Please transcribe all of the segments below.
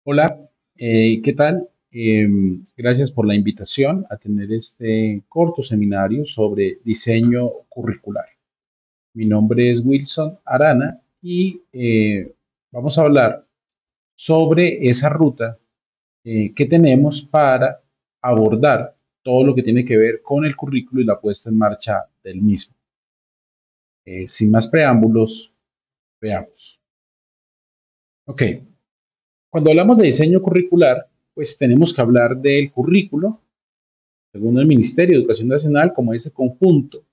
Hola, ¿qué tal? Gracias por la invitación a tener este corto seminario sobre diseño curricular. Mi nombre es Wilson Arana y vamos a hablar sobre esa ruta que tenemos para abordar todo lo que tiene que ver con el currículo y la puesta en marcha del mismo. Sin más preámbulos, veamos. Ok, cuando hablamos de diseño curricular, pues tenemos que hablar del currículo según el Ministerio de Educación Nacional, como ese conjunto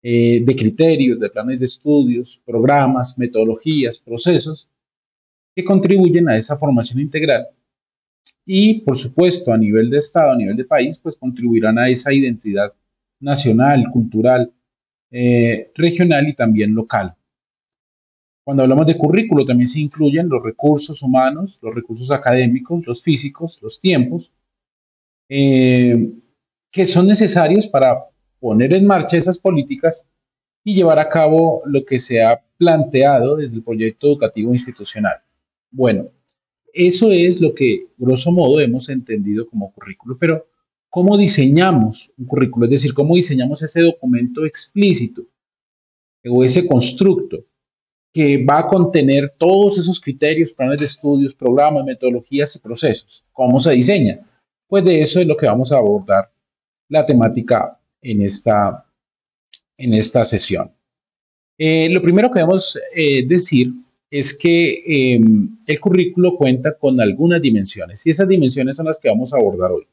de criterios, de planes de estudios, programas, metodologías, procesos que contribuyen a esa formación integral y, por supuesto, a nivel de Estado, a nivel de país, pues contribuirán a esa identidad nacional, cultural, regional y también local. Cuando hablamos de currículo también se incluyen los recursos humanos, los recursos académicos, los físicos, los tiempos, eh, que son necesarios para poner en marcha esas políticas y llevar a cabo lo que se ha planteado desde el proyecto educativo institucional. Bueno, eso es lo que, grosso modo, hemos entendido como currículo, pero ¿cómo diseñamos un currículo? Es decir, ¿cómo diseñamos ese documento explícito o ese constructo que va a contener todos esos criterios, planes de estudios, programas, metodologías y procesos? ¿Cómo se diseña? Pues de eso es lo que vamos a abordar la temática en esta sesión. Lo primero que debemos decir es que el currículo cuenta con algunas dimensiones y esas dimensiones son las que vamos a abordar hoy.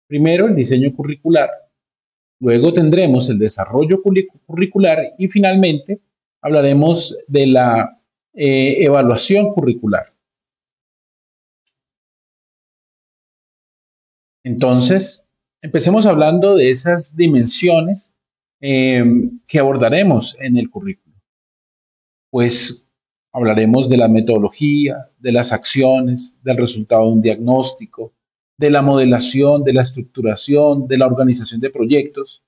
Primero, el diseño curricular, luego tendremos el desarrollo curricular y finalmente hablaremos de la evaluación curricular. Entonces, empecemos hablando de esas dimensiones eh, que abordaremos en el currículo. Pues hablaremos de la metodología, de las acciones, del resultado de un diagnóstico, de la modelación, de la estructuración, de la organización de proyectos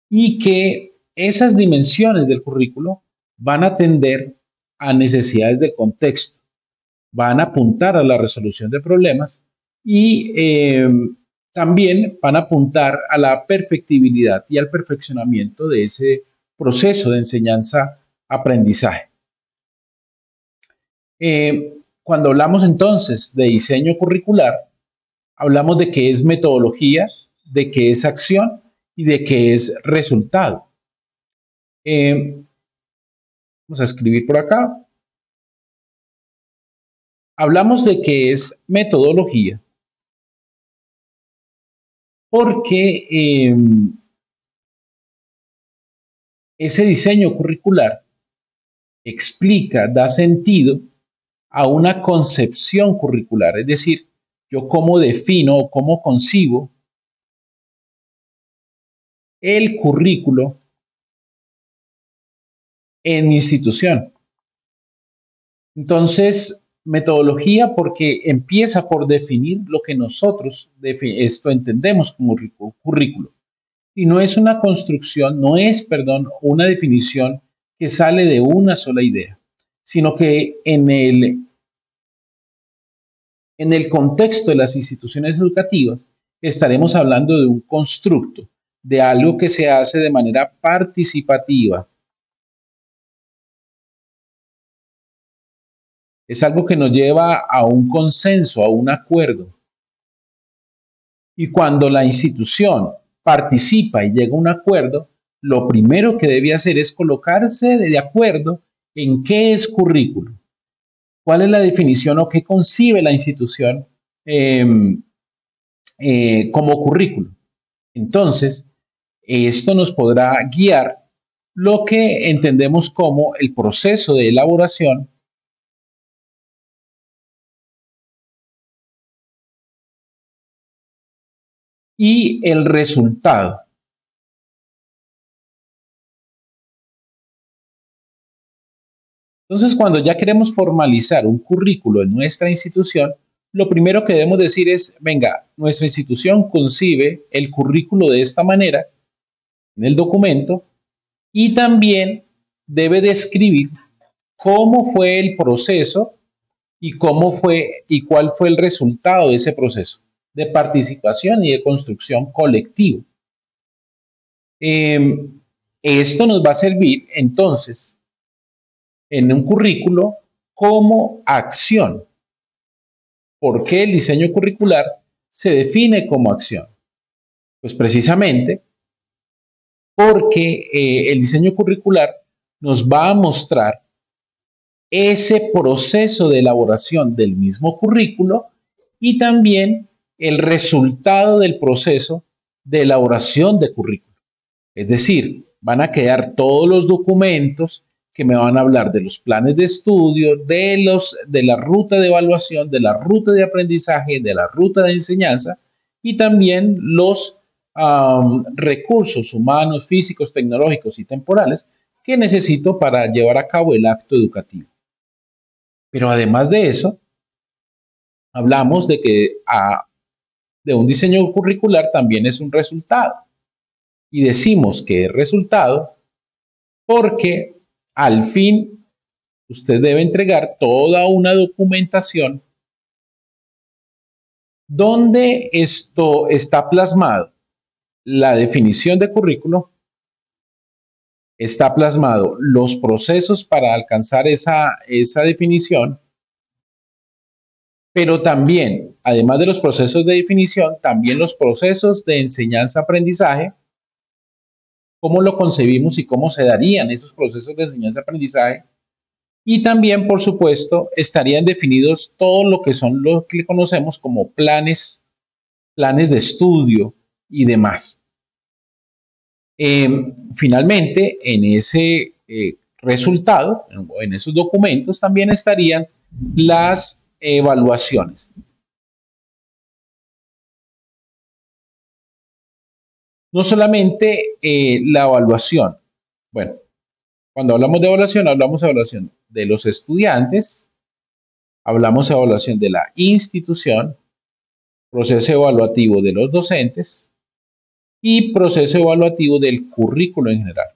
y que esas dimensiones del currículo van a atender a necesidades de contexto, van a apuntar a la resolución de problemas y también van a apuntar a la perfectibilidad y al perfeccionamiento de ese proceso de enseñanza-aprendizaje. Cuando hablamos entonces de diseño curricular, hablamos de qué es metodología, de qué es acción y de qué es resultado. Vamos a escribir por acá. Hablamos de qué es metodología porque ese diseño curricular explica, da sentido a una concepción curricular, es decir, yo cómo defino o cómo concibo el currículo en mi institución. Entonces, metodología porque empieza por definir lo que nosotros esto entendemos como currículo. Y no es una construcción, no es, perdón, una definición que sale de una sola idea, sino que en el contexto de las instituciones educativas estaremos hablando de un constructo, de algo que se hace de manera participativa. Es algo que nos lleva a un consenso, a un acuerdo. Y cuando la institución participa y llega a un acuerdo, lo primero que debe hacer es colocarse de acuerdo en qué es currículo, cuál es la definición o qué concibe la institución eh, como currículo. Entonces, esto nos podrá guiar lo que entendemos como el proceso de elaboración y el resultado. Entonces, cuando ya queremos formalizar un currículo en nuestra institución, lo primero que debemos decir es, venga, nuestra institución concibe el currículo de esta manera en el documento y también debe describir cómo fue el proceso y cómo fue y cuál fue el resultado de ese proceso de participación y de construcción colectiva. Eh, Esto nos va a servir entonces en un currículo como acción. ¿Por qué el diseño curricular se define como acción? Pues precisamente porque el diseño curricular nos va a mostrar ese proceso de elaboración del mismo currículo y también el resultado del proceso de elaboración de currículo. Es decir, van a quedar todos los documentos que me van a hablar de los planes de estudio, de la ruta de evaluación, de la ruta de aprendizaje, de la ruta de enseñanza y también los recursos humanos, físicos, tecnológicos y temporales que necesito para llevar a cabo el acto educativo. Pero además de eso, hablamos de que de un diseño curricular también es un resultado. Y decimos que es resultado porque al fin usted debe entregar toda una documentación donde esto está plasmado. La definición de currículo está plasmado los procesos para alcanzar esa definición, pero también, además de los procesos de definición, también los procesos de enseñanza-aprendizaje, cómo lo concebimos y cómo se darían esos procesos de enseñanza-aprendizaje. Y también, por supuesto, estarían definidos todo lo que son lo que conocemos como planes de estudio y demás. Finalmente, en ese resultado, en esos documentos, también estarían las evaluaciones. No solamente la evaluación. Bueno, cuando hablamos de evaluación de los estudiantes, hablamos de evaluación de la institución, proceso evaluativo de los docentes y proceso evaluativo del currículo en general.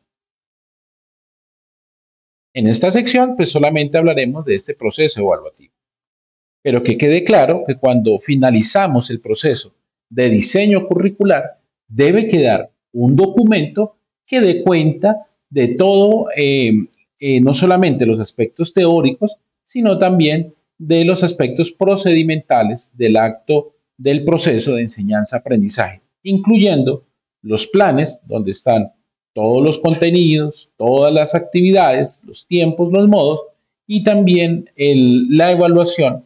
En esta sección, pues solamente hablaremos de este proceso evaluativo, pero que quede claro que cuando finalizamos el proceso de diseño curricular, debe quedar un documento que dé cuenta de todo, no solamente los aspectos teóricos, sino también de los aspectos procedimentales del acto del proceso de enseñanza-aprendizaje, incluyendo los planes donde están todos los contenidos, todas las actividades, los tiempos, los modos y también la evaluación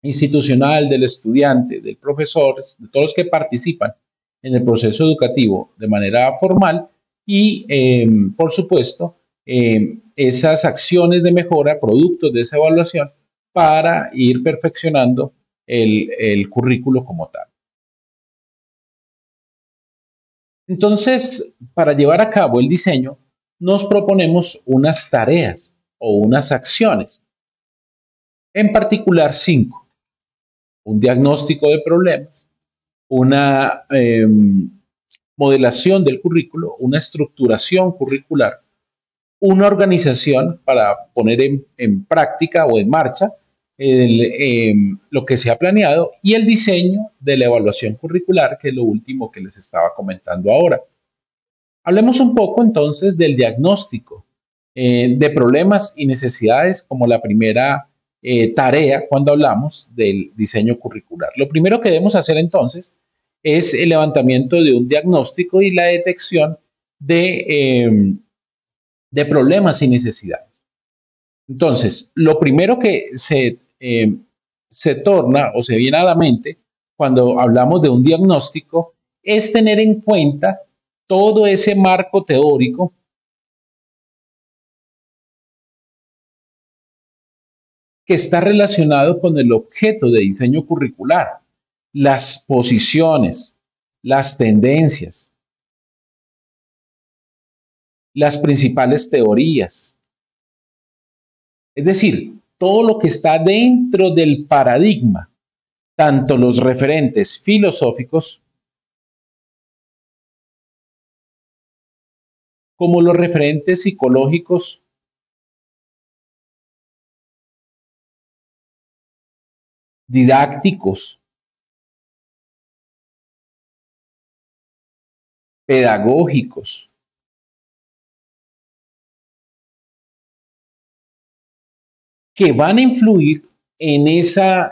institucional del estudiante, del profesor, de todos los que participan en el proceso educativo de manera formal y, por supuesto, esas acciones de mejora, productos de esa evaluación, para ir perfeccionando el currículo como tal. Entonces, para llevar a cabo el diseño, nos proponemos unas tareas o unas acciones, en particular cinco: un diagnóstico de problemas, una modelación del currículo, una estructuración curricular, una organización para poner en práctica o en marcha lo que se ha planeado y el diseño de la evaluación curricular, que es lo último que les estaba comentando ahora. Hablemos un poco entonces del diagnóstico de problemas y necesidades como la primera tarea cuando hablamos del diseño curricular. Lo primero que debemos hacer entonces es el levantamiento de un diagnóstico y la detección de problemas y necesidades. Entonces, lo primero que se torna o se viene a la mente cuando hablamos de un diagnóstico es tener en cuenta todo ese marco teórico que está relacionado con el objeto de diseño curricular, las posiciones, las tendencias, las principales teorías, es decir, todo lo que está dentro del paradigma, tanto los referentes filosóficos como los referentes psicológicos didácticos, pedagógicos, que van a influir en esa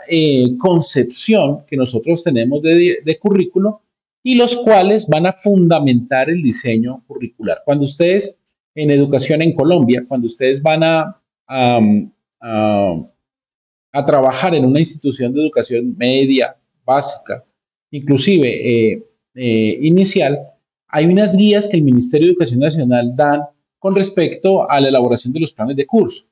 concepción que nosotros tenemos de currículo y los cuales van a fundamentar el diseño curricular. Cuando ustedes en educación en Colombia, cuando ustedes van a, a, a trabajar en una institución de educación media, básica, inclusive inicial, hay unas guías que el Ministerio de Educación Nacional dan con respecto a la elaboración de los planes de curso.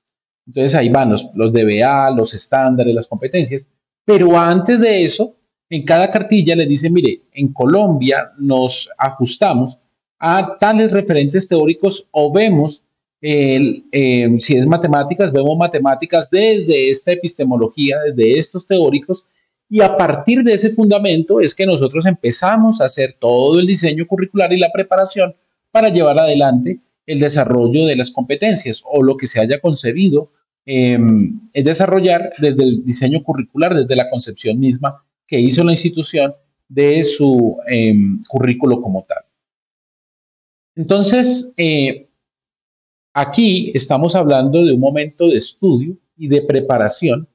Entonces ahí van los DBA, los estándares, las competencias, pero antes de eso, en cada cartilla les dice, mire, en Colombia nos ajustamos a tales referentes teóricos o vemos si es matemáticas, vemos matemáticas desde esta epistemología, desde estos teóricos, y a partir de ese fundamento es que nosotros empezamos a hacer todo el diseño curricular y la preparación para llevar adelante el desarrollo de las competencias o lo que se haya concebido es desarrollar desde el diseño curricular, desde la concepción misma que hizo la institución de su currículo como tal. Entonces, aquí estamos hablando de un momento de estudio y de preparación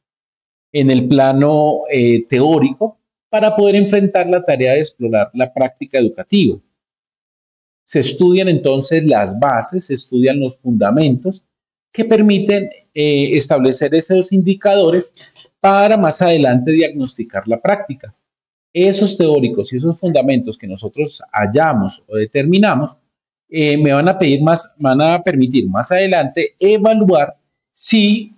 en el plano teórico para poder enfrentar la tarea de explorar la práctica educativa. Se estudian entonces las bases, se estudian los fundamentos que permiten establecer esos indicadores para más adelante diagnosticar la práctica. Esos teóricos y esos fundamentos que nosotros hallamos o determinamos me van a pedir más, van a permitir más adelante evaluar si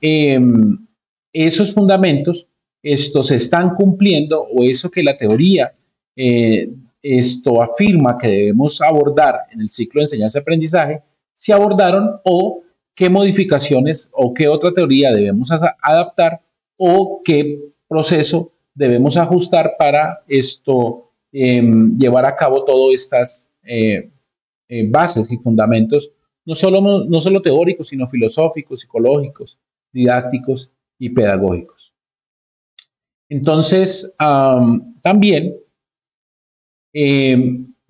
esos fundamentos estos se están cumpliendo o eso que la teoría eh, esto afirma que debemos abordar en el ciclo de enseñanza-aprendizaje, si abordaron o qué modificaciones o qué otra teoría debemos adaptar o qué proceso debemos ajustar para esto llevar a cabo todas estas bases y fundamentos, no solo teóricos, sino filosóficos, psicológicos, didácticos y pedagógicos. Entonces, también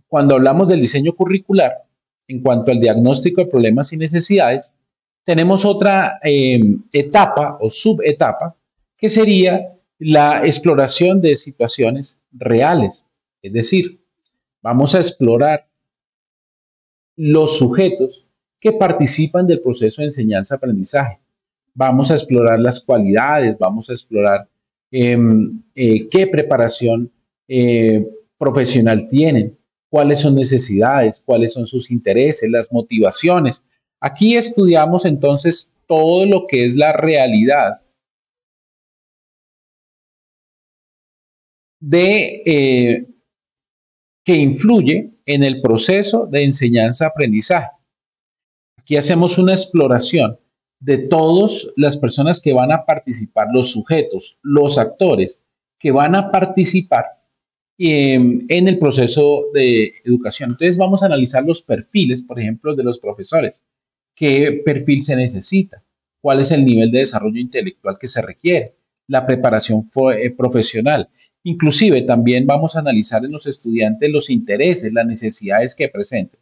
cuando hablamos del diseño curricular, en cuanto al diagnóstico de problemas y necesidades, tenemos otra etapa o subetapa que sería la exploración de situaciones reales. Es decir, vamos a explorar los sujetos que participan del proceso de enseñanza-aprendizaje. Vamos a explorar las cualidades, vamos a explorar qué preparación eh, profesional tienen, cuáles son necesidades, cuáles son sus intereses, las motivaciones. Aquí estudiamos entonces todo lo que es la realidad de que influye en el proceso de enseñanza-aprendizaje. Aquí hacemos una exploración de todas las personas que van a participar, los sujetos, los actores que van a participar en el proceso de educación. Entonces vamos a analizar los perfiles, por ejemplo, de los profesores. ¿Qué perfil se necesita? ¿Cuál es el nivel de desarrollo intelectual que se requiere? La preparación profesional. Inclusive también vamos a analizar en los estudiantes los intereses, las necesidades que presenten.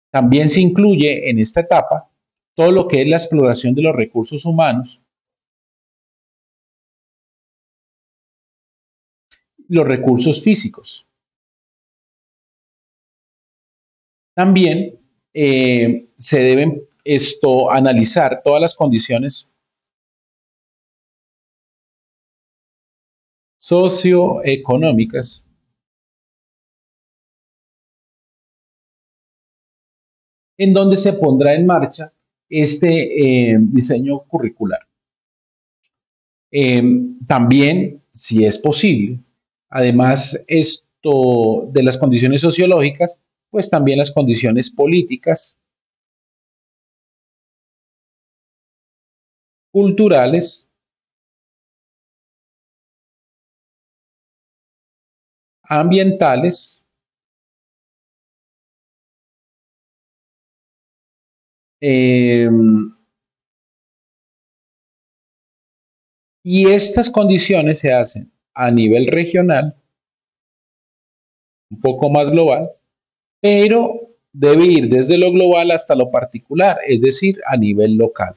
También se incluye en esta etapa todo lo que es la exploración de los recursos humanos, los recursos físicos. También se deben analizar todas las condiciones socioeconómicas en donde se pondrá en marcha este diseño curricular. También, si es posible, además esto de las condiciones sociológicas, pues también las condiciones políticas, culturales, ambientales, eh, Y estas condiciones se hacen a nivel regional, un poco más global, pero debe ir desde lo global hasta lo particular, es decir, a nivel local.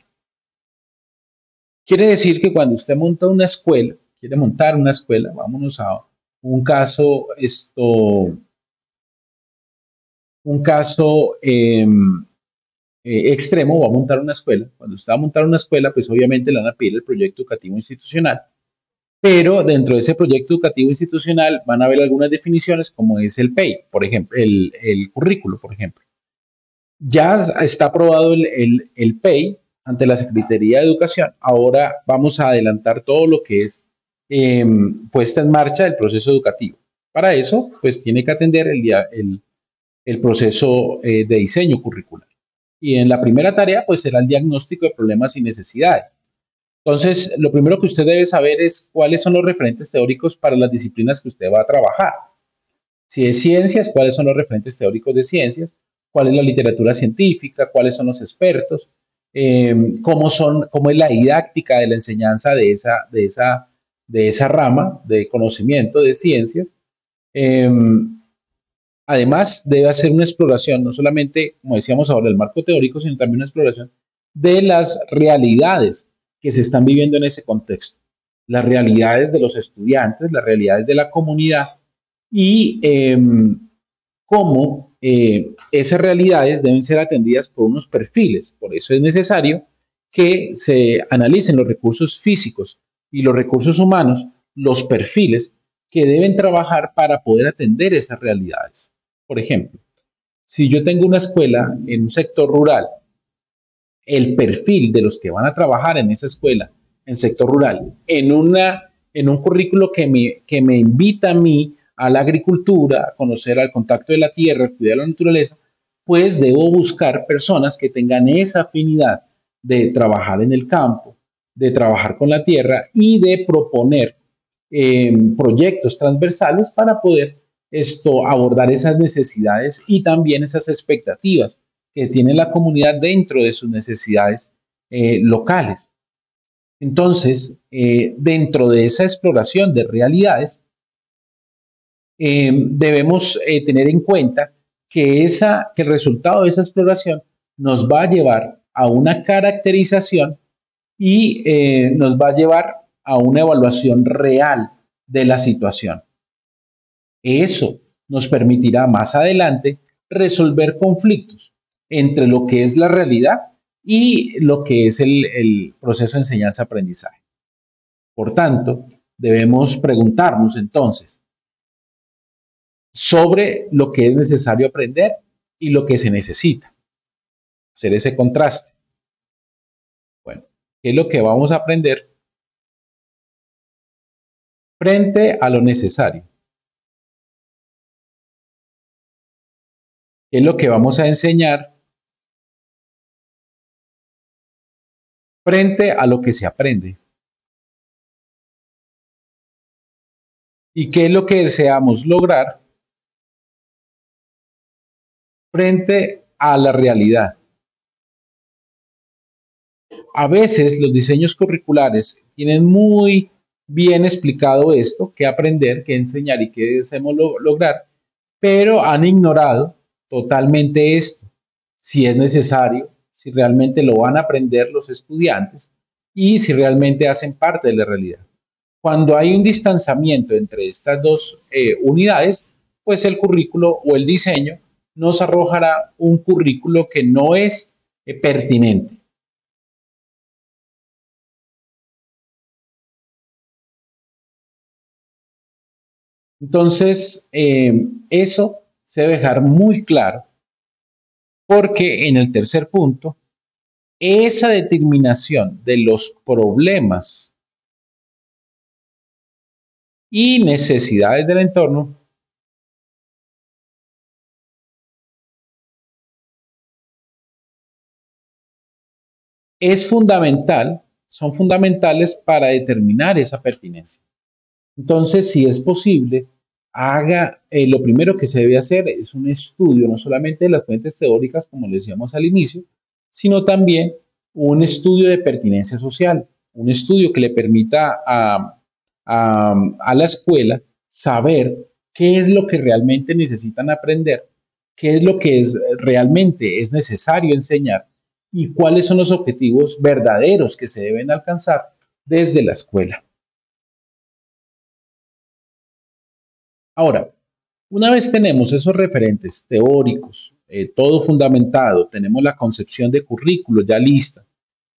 Quiere decir que cuando usted monta una escuela, quiere montar una escuela, vámonos a un caso, un caso extremo, va a montar una escuela. Cuando usted va a montar una escuela, pues obviamente le van a pedir el proyecto educativo institucional, pero dentro de ese proyecto educativo institucional van a haber algunas definiciones como es el PEI, por ejemplo, el currículo, por ejemplo. Ya está aprobado el PEI ante la Secretaría de Educación. Ahora vamos a adelantar todo lo que es puesta en marcha del proceso educativo. Para eso, pues tiene que atender el proceso de diseño curricular. Y en la primera tarea, pues será el diagnóstico de problemas y necesidades. Entonces, lo primero que usted debe saber es cuáles son los referentes teóricos para las disciplinas que usted va a trabajar. Si es ciencias, cuáles son los referentes teóricos de ciencias, cuál es la literatura científica, cuáles son los expertos, cómo es la didáctica de la enseñanza de esa rama de conocimiento de ciencias. Eh, Además, debe hacer una exploración, no solamente, como decíamos ahora, el marco teórico, sino también una exploración de las realidades que se están viviendo en ese contexto, las realidades de los estudiantes, las realidades de la comunidad y cómo esas realidades deben ser atendidas por unos perfiles. Por eso es necesario que se analicen los recursos físicos y los recursos humanos, los perfiles que deben trabajar para poder atender esas realidades. Por ejemplo, si yo tengo una escuela en un sector rural, el perfil de los que van a trabajar en esa escuela, en sector rural, en un currículo que me invita a mí a la agricultura, a conocer al contacto de la tierra, a cuidar la naturaleza, pues debo buscar personas que tengan esa afinidad de trabajar en el campo, de trabajar con la tierra y de proponer proyectos transversales para poder abordar esas necesidades y también esas expectativas que tiene la comunidad dentro de sus necesidades locales. Entonces, dentro de esa exploración de realidades, debemos tener en cuenta que el resultado de esa exploración nos va a llevar a una caracterización y nos va a llevar a una evaluación real de la situación. Eso nos permitirá más adelante resolver conflictos entre lo que es la realidad y lo que es el proceso de enseñanza-aprendizaje. Por tanto, debemos preguntarnos entonces sobre lo que es necesario aprender y lo que se necesita, hacer ese contraste. Bueno, ¿qué es lo que vamos a aprender frente a lo necesario? ¿Qué es lo que vamos a enseñar frente a lo que se aprende? ¿Y qué es lo que deseamos lograr frente a la realidad? A veces los diseños curriculares tienen muy bien explicado esto, qué aprender, qué enseñar y qué deseamos lograr, pero han ignorado totalmente esto, si es necesario, si realmente lo van a aprender los estudiantes y si realmente hacen parte de la realidad. Cuando hay un distanciamiento entre estas dos unidades, pues el currículo o el diseño nos arrojará un currículo que no es pertinente. Entonces, eso se debe dejar muy claro porque en el tercer punto, esa determinación de los problemas y necesidades del entorno es fundamental, son fundamentales para determinar esa pertinencia. Entonces, si es posible, lo primero que se debe hacer es un estudio no solamente de las fuentes teóricas, como le decíamos al inicio, sino también un estudio de pertinencia social. un estudio que le permita a la escuela saber qué es lo que realmente necesitan aprender, qué es lo que realmente es necesario enseñar y cuáles son los objetivos verdaderos que se deben alcanzar desde la escuela. Ahora, una vez tenemos esos referentes teóricos, todo fundamentado, tenemos la concepción de currículo ya lista,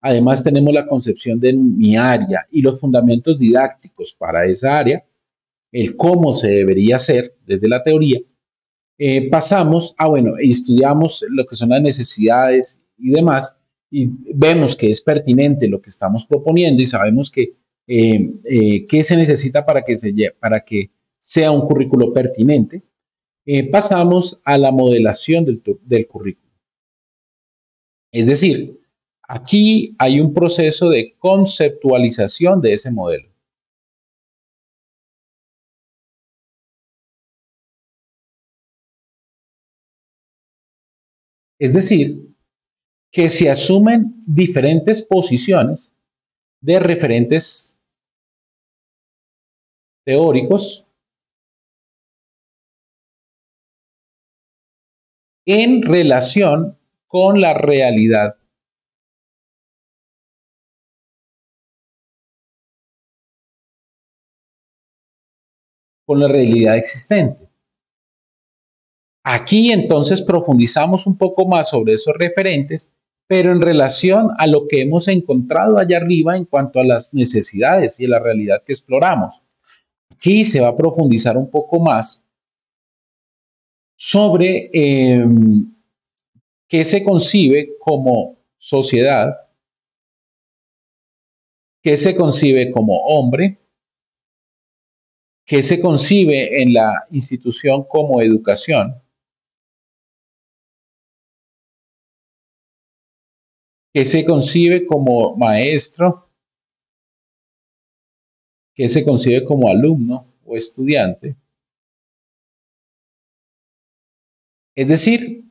además tenemos la concepción de mi área y los fundamentos didácticos para esa área, el cómo se debería hacer desde la teoría, pasamos a, bueno, estudiamos lo que son las necesidades y demás, y vemos que es pertinente lo que estamos proponiendo y sabemos que qué se necesita para que, para que sea un currículo pertinente. Pasamos a la modelación del currículo. Es decir, aquí hay un proceso de conceptualización de ese modelo. Es decir, que se asumen diferentes posiciones de referentes teóricos en relación con la realidad, con la realidad existente. Aquí entonces profundizamos un poco más sobre esos referentes, pero en relación a lo que hemos encontrado allá arriba en cuanto a las necesidades y a la realidad que exploramos. Aquí se va a profundizar un poco más sobre qué se concibe como sociedad, qué se concibe como hombre, qué se concibe en la institución como educación, qué se concibe como maestro, qué se concibe como alumno o estudiante. Es decir,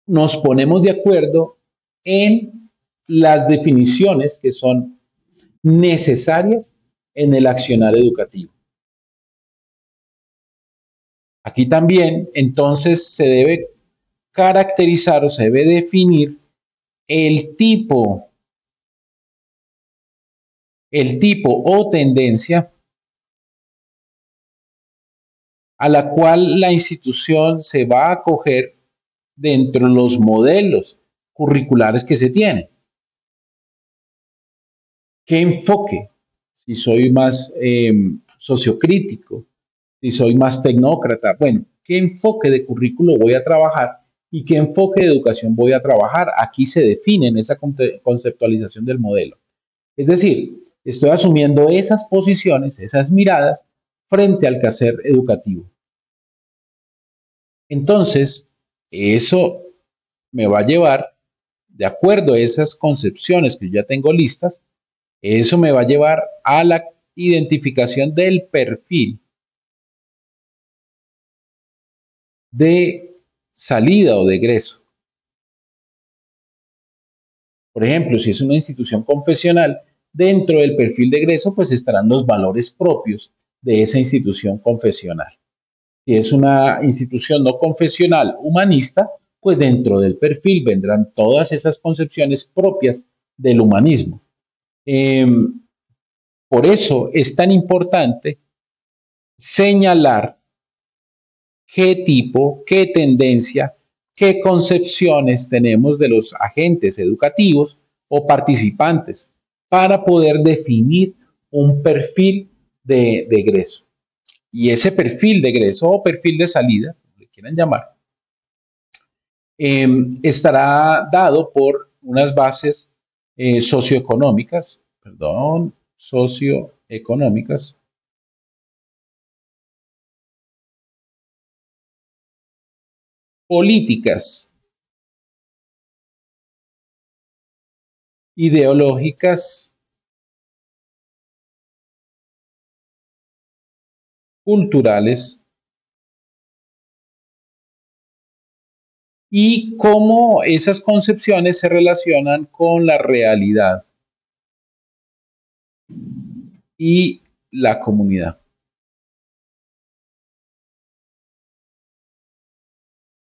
nos ponemos de acuerdo en las definiciones que son necesarias en el accionar educativo. Aquí también, entonces, se debe caracterizar o se debe definir el tipo, el tipo o tendencia a la cual la institución se va a acoger dentro de los modelos curriculares que se tienen. ¿Qué enfoque? Si soy más sociocrítico, si soy más tecnócrata, bueno, ¿qué enfoque de currículo voy a trabajar y qué enfoque de educación voy a trabajar? Aquí se define en esa conceptualización del modelo. Es decir, estoy asumiendo esas posiciones, esas miradas frente al quehacer educativo. Entonces, eso me va a llevar, de acuerdo a esas concepciones que ya tengo listas, eso me va a llevar a la identificación del perfil de salida o de egreso. Por ejemplo, si es una institución confesional, dentro del perfil de egreso, pues estarán los valores propios de esa institución confesional. Si es una institución no confesional humanista, pues dentro del perfil vendrán todas esas concepciones propias del humanismo. Eh, por eso es tan importante señalar qué tipo, qué tendencia, qué concepciones tenemos de los agentes educativos o participantes para poder definir un perfil de egreso. Y ese perfil de egreso o perfil de salida, como le quieran llamar, estará dado por unas bases socioeconómicas, perdón, socioeconómicas, políticas, ideológicas, culturales y cómo esas concepciones se relacionan con la realidad y la comunidad.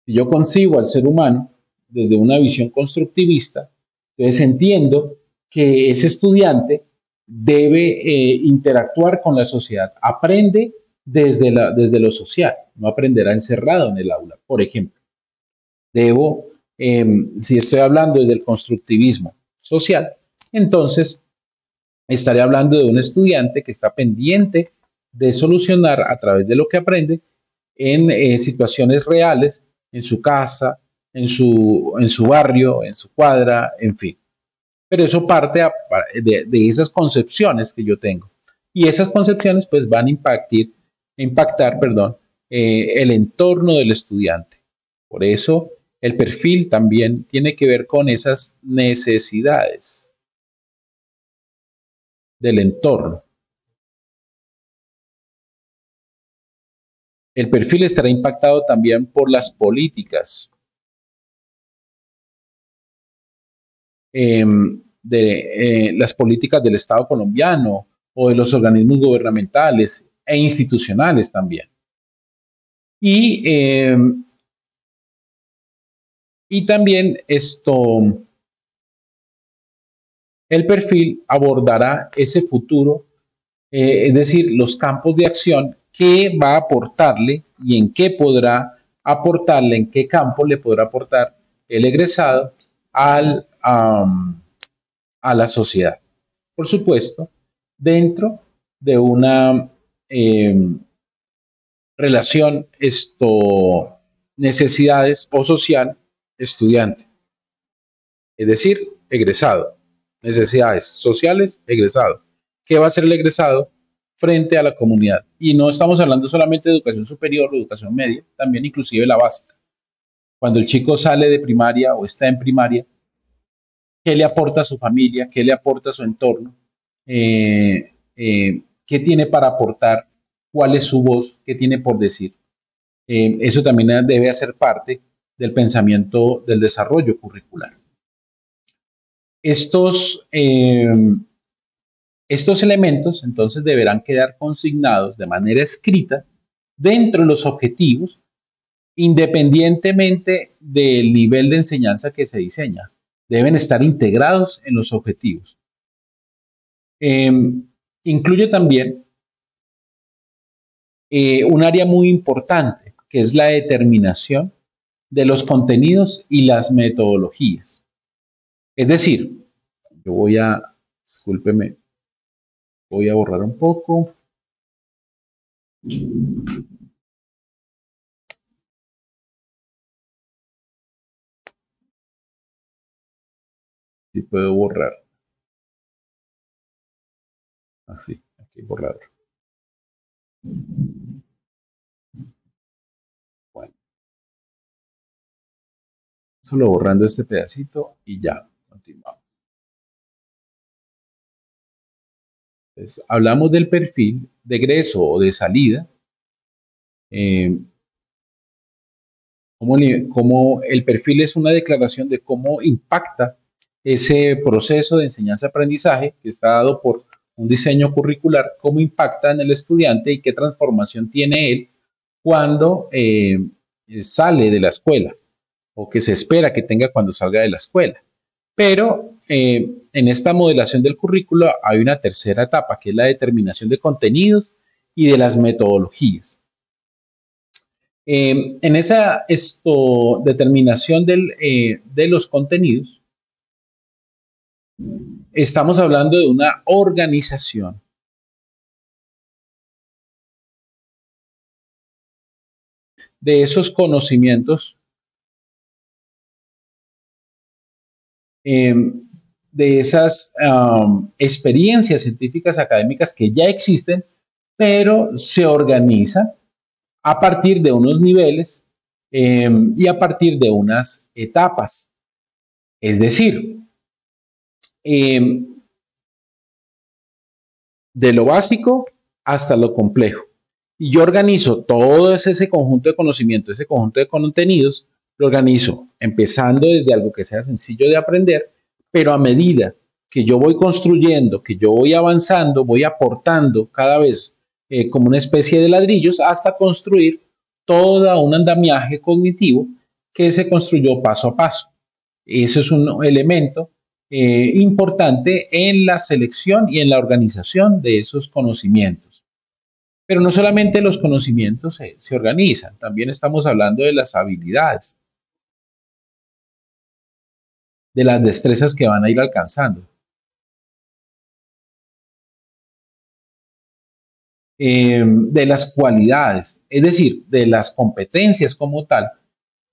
Si yo concibo al ser humano desde una visión constructivista, entonces entiendo que ese estudiante debe interactuar con la sociedad, aprende desde lo social, no aprenderá encerrado en el aula. Por ejemplo, debo, si estoy hablando desde el constructivismo social, entonces estaré hablando de un estudiante que está pendiente de solucionar a través de lo que aprende en situaciones reales, en su casa, en su barrio, en su cuadra, en fin. Pero eso parte de esas concepciones que yo tengo. Y esas concepciones pues van a impactar, perdón, el entorno del estudiante. Por eso el perfil también tiene que ver con esas necesidades del entorno. El perfil estará impactado también por las políticas las políticas del Estado colombiano o de los organismos gubernamentales e institucionales también. Y, eh, y también el perfil abordará ese futuro, es decir, los campos de acción que va a aportarle y en qué podrá aportarle, en qué campo le podrá aportar el egresado al, a la sociedad. Por supuesto, dentro de una relación necesidades o social estudiante, es decir, egresado, necesidades sociales, egresado. ¿Qué va a hacer el egresado frente a la comunidad? Y no estamos hablando solamente de educación superior o educación media, también inclusive la básica. Cuando el chico sale de primaria o está en primaria, ¿qué le aporta a su familia? ¿Qué le aporta a su entorno? ¿Qué tiene para aportar? ¿Cuál es su voz? ¿Qué tiene por decir? Eso también debe hacer parte del pensamiento del desarrollo curricular. Estos, estos elementos entonces deberán quedar consignados de manera escrita dentro de los objetivos, independientemente del nivel de enseñanza que se diseña. Deben estar integrados en los objetivos. Eh, Incluye también un área muy importante, que es la determinación de los contenidos y las metodologías. Es decir, yo discúlpeme, voy a borrar un poco. Si puedo borrar. Así, aquí borrar. Bueno, solo borrando este pedacito y ya, continuamos. Entonces, hablamos del perfil de egreso o de salida, eh, cómo el perfil es una declaración de cómo impacta ese proceso de enseñanza-aprendizaje que está dado por un diseño curricular, cómo impacta en el estudiante y qué transformación tiene él cuando sale de la escuela o que se espera que tenga cuando salga de la escuela. Pero en esta modelación del currículo hay una tercera etapa, que es la determinación de contenidos y de las metodologías. En esa determinación de los contenidos, estamos hablando de una organización de esos conocimientos, eh, de esas experiencias científicas académicas que ya existen, pero se organiza a partir de unos niveles y a partir de unas etapas. Es decir, eh, de lo básico hasta lo complejo. Y yo organizo todo ese conjunto de conocimientos, ese conjunto de contenidos Lo organizo empezando desde algo que sea sencillo de aprender, pero a medida que yo voy construyendo, que yo voy avanzando, voy aportando cada vez como una especie de ladrillos hasta construir todo un andamiaje cognitivo que se construyó paso a paso. Eso es un elemento importante en la selección y en la organización de esos conocimientos. Pero no solamente los conocimientos se organizan, también estamos hablando de las habilidades, de las destrezas que van a ir alcanzando, de las cualidades, es decir, de las competencias como tal,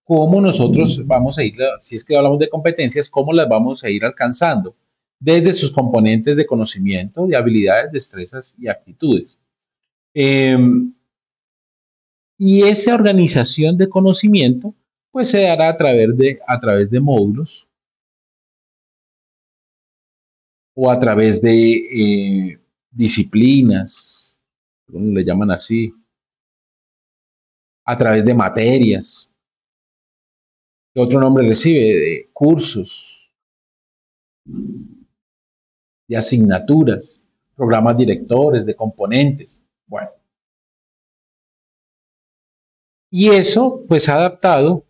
cómo nosotros vamos a ir, si es que hablamos de competencias, cómo las vamos a ir alcanzando, desde sus componentes de conocimiento, de habilidades, destrezas y actitudes. Eh, y esa organización de conocimiento, pues se dará a través de módulos o a través de disciplinas, le llaman así, a través de materias, que otro nombre recibe, de cursos, de asignaturas, programas directores, de componentes. Bueno, y eso pues adaptado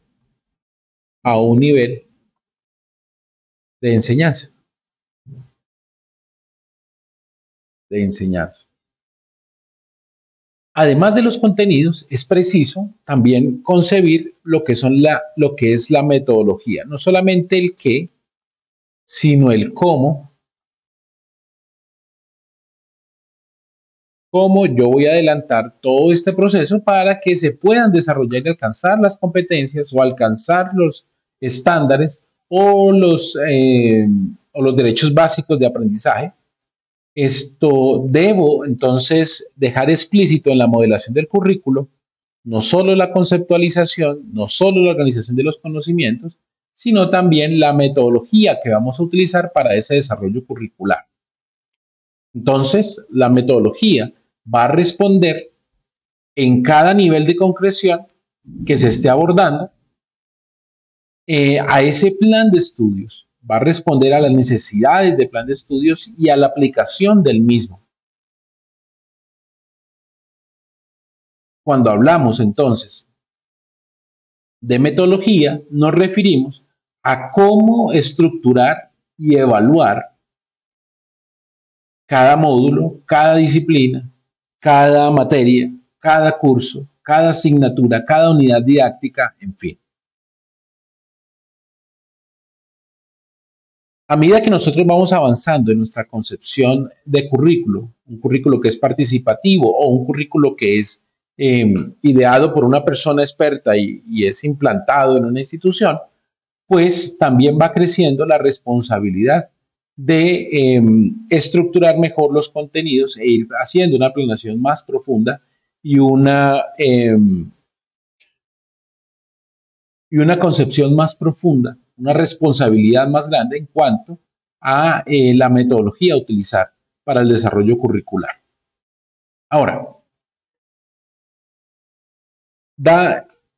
a un nivel de enseñanza, de enseñanza. Además de los contenidos, es preciso también concebir lo que es la metodología, no solamente el qué, sino el cómo yo voy a adelantar todo este proceso para que se puedan desarrollar y alcanzar las competencias o alcanzar los estándares o los derechos básicos de aprendizaje. Esto debo entonces dejar explícito en la modelación del currículo no solo la conceptualización, no solo la organización de los conocimientos, sino también la metodología que vamos a utilizar para ese desarrollo curricular. Entonces, la metodología va a responder en cada nivel de concreción que se esté abordando a ese plan de estudios. Va a responder a las necesidades del plan de estudios y a la aplicación del mismo. Cuando hablamos entonces de metodología, nos referimos a cómo estructurar y evaluar cada módulo, cada disciplina, cada materia, cada curso, cada asignatura, cada unidad didáctica, en fin. A medida que nosotros vamos avanzando en nuestra concepción de currículo, un currículo que es participativo o un currículo que es ideado por una persona experta y es implantado en una institución, pues también va creciendo la responsabilidad de estructurar mejor los contenidos e ir haciendo una planeación más profunda y una concepción más profunda, una responsabilidad más grande en cuanto a la metodología a utilizar para el desarrollo curricular. Ahora,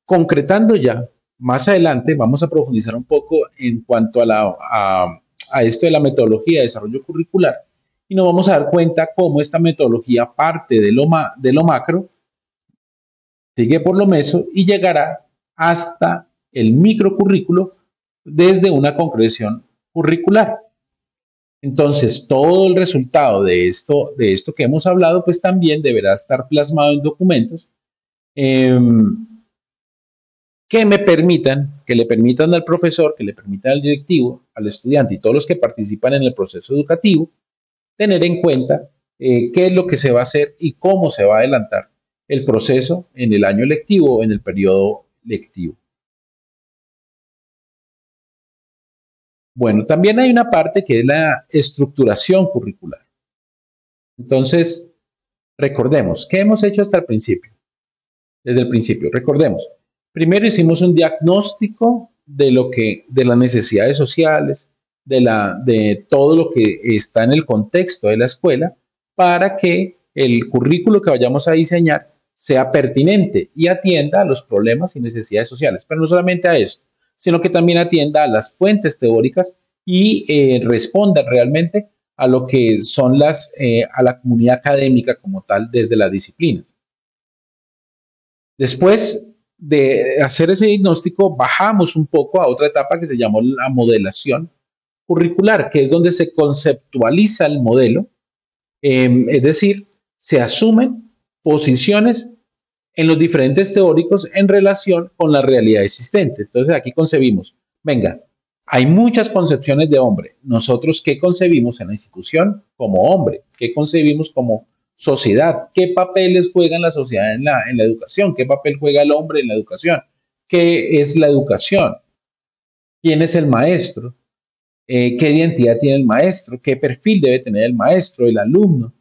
concretando ya, más adelante vamos a profundizar un poco en cuanto a esto de la metodología de desarrollo curricular y nos vamos a dar cuenta cómo esta metodología parte de lo macro, sigue por lo meso y llegará hasta el microcurrículo desde una concreción curricular. Entonces, todo el resultado de esto que hemos hablado, pues también deberá estar plasmado en documentos eh, que le permitan al profesor, que le permitan al directivo, al estudiante y todos los que participan en el proceso educativo, tener en cuenta qué es lo que se va a hacer y cómo se va a adelantar el proceso en el año lectivo o en el periodo lectivo. Bueno, también hay una parte que es la estructuración curricular. Entonces, recordemos, ¿qué hemos hecho hasta el principio? Desde el principio, recordemos. Primero hicimos un diagnóstico de las necesidades sociales, de todo lo que está en el contexto de la escuela, para que el currículo que vayamos a diseñar sea pertinente y atienda a los problemas y necesidades sociales. Pero no solamente a eso, sino que también atienda a las fuentes teóricas y responda realmente a lo que son a la comunidad académica como tal desde las disciplinas. Después de hacer ese diagnóstico, bajamos un poco a otra etapa que se llamó la modelación curricular, que es donde se conceptualiza el modelo, es decir, se asumen posiciones en los diferentes teóricos en relación con la realidad existente. Entonces aquí concebimos, venga, hay muchas concepciones de hombre. Nosotros, ¿qué concebimos en la institución como hombre? ¿Qué concebimos como sociedad? ¿Qué papeles juega la sociedad en la educación? ¿Qué papel juega el hombre en la educación? ¿Qué es la educación? ¿Quién es el maestro? ¿Qué identidad tiene el maestro? ¿Qué perfil debe tener el maestro, el alumno?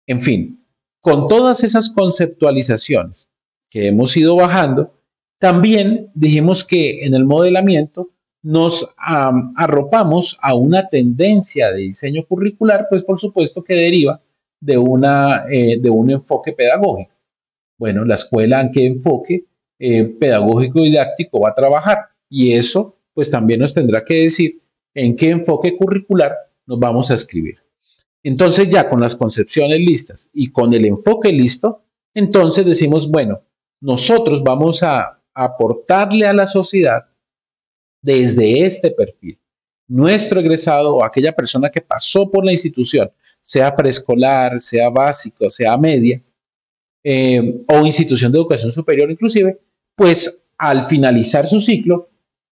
En fin, con todas esas conceptualizaciones que hemos ido bajando, también dijimos que en el modelamiento nos arropamos a una tendencia de diseño curricular, pues por supuesto que deriva de un enfoque pedagógico. Bueno, la escuela en qué enfoque pedagógico didáctico va a trabajar y eso pues también nos tendrá que decir en qué enfoque curricular nos vamos a escribir. Entonces ya con las concepciones listas y con el enfoque listo, entonces decimos, bueno, nosotros vamos a aportarle a la sociedad desde este perfil. Nuestro egresado o aquella persona que pasó por la institución, sea preescolar, sea básico, sea media, o institución de educación superior inclusive, pues al finalizar su ciclo,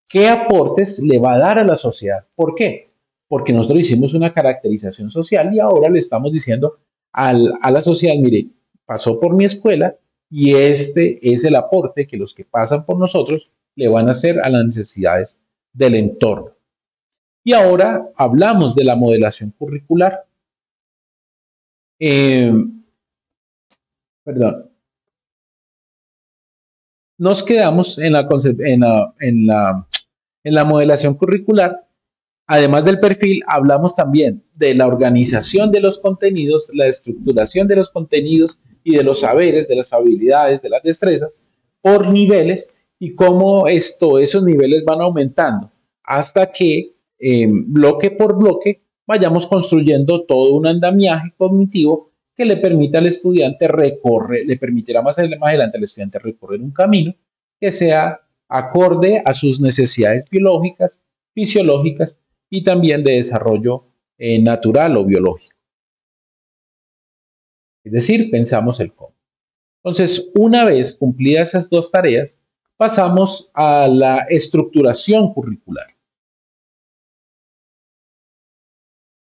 ¿qué aportes le va a dar a la sociedad? ¿Por qué? Porque nosotros hicimos una caracterización social y ahora le estamos diciendo a la sociedad, mire, pasó por mi escuela y este es el aporte que los que pasan por nosotros le van a hacer a las necesidades del entorno. Y ahora hablamos de la modelación curricular. Eh, perdón, nos quedamos en la modelación curricular. Además del perfil, hablamos también de la organización de los contenidos, la estructuración de los contenidos y de los saberes, de las habilidades, de las destrezas, por niveles y cómo esos niveles van aumentando hasta que bloque por bloque vayamos construyendo todo un andamiaje cognitivo que le permita al estudiante recorrer, le permitirá más adelante al estudiante recorrer un camino que sea acorde a sus necesidades biológicas, fisiológicas y también de desarrollo natural o biológico. Es decir, pensamos el cómo. Entonces, una vez cumplidas esas dos tareas, pasamos a la estructuración curricular.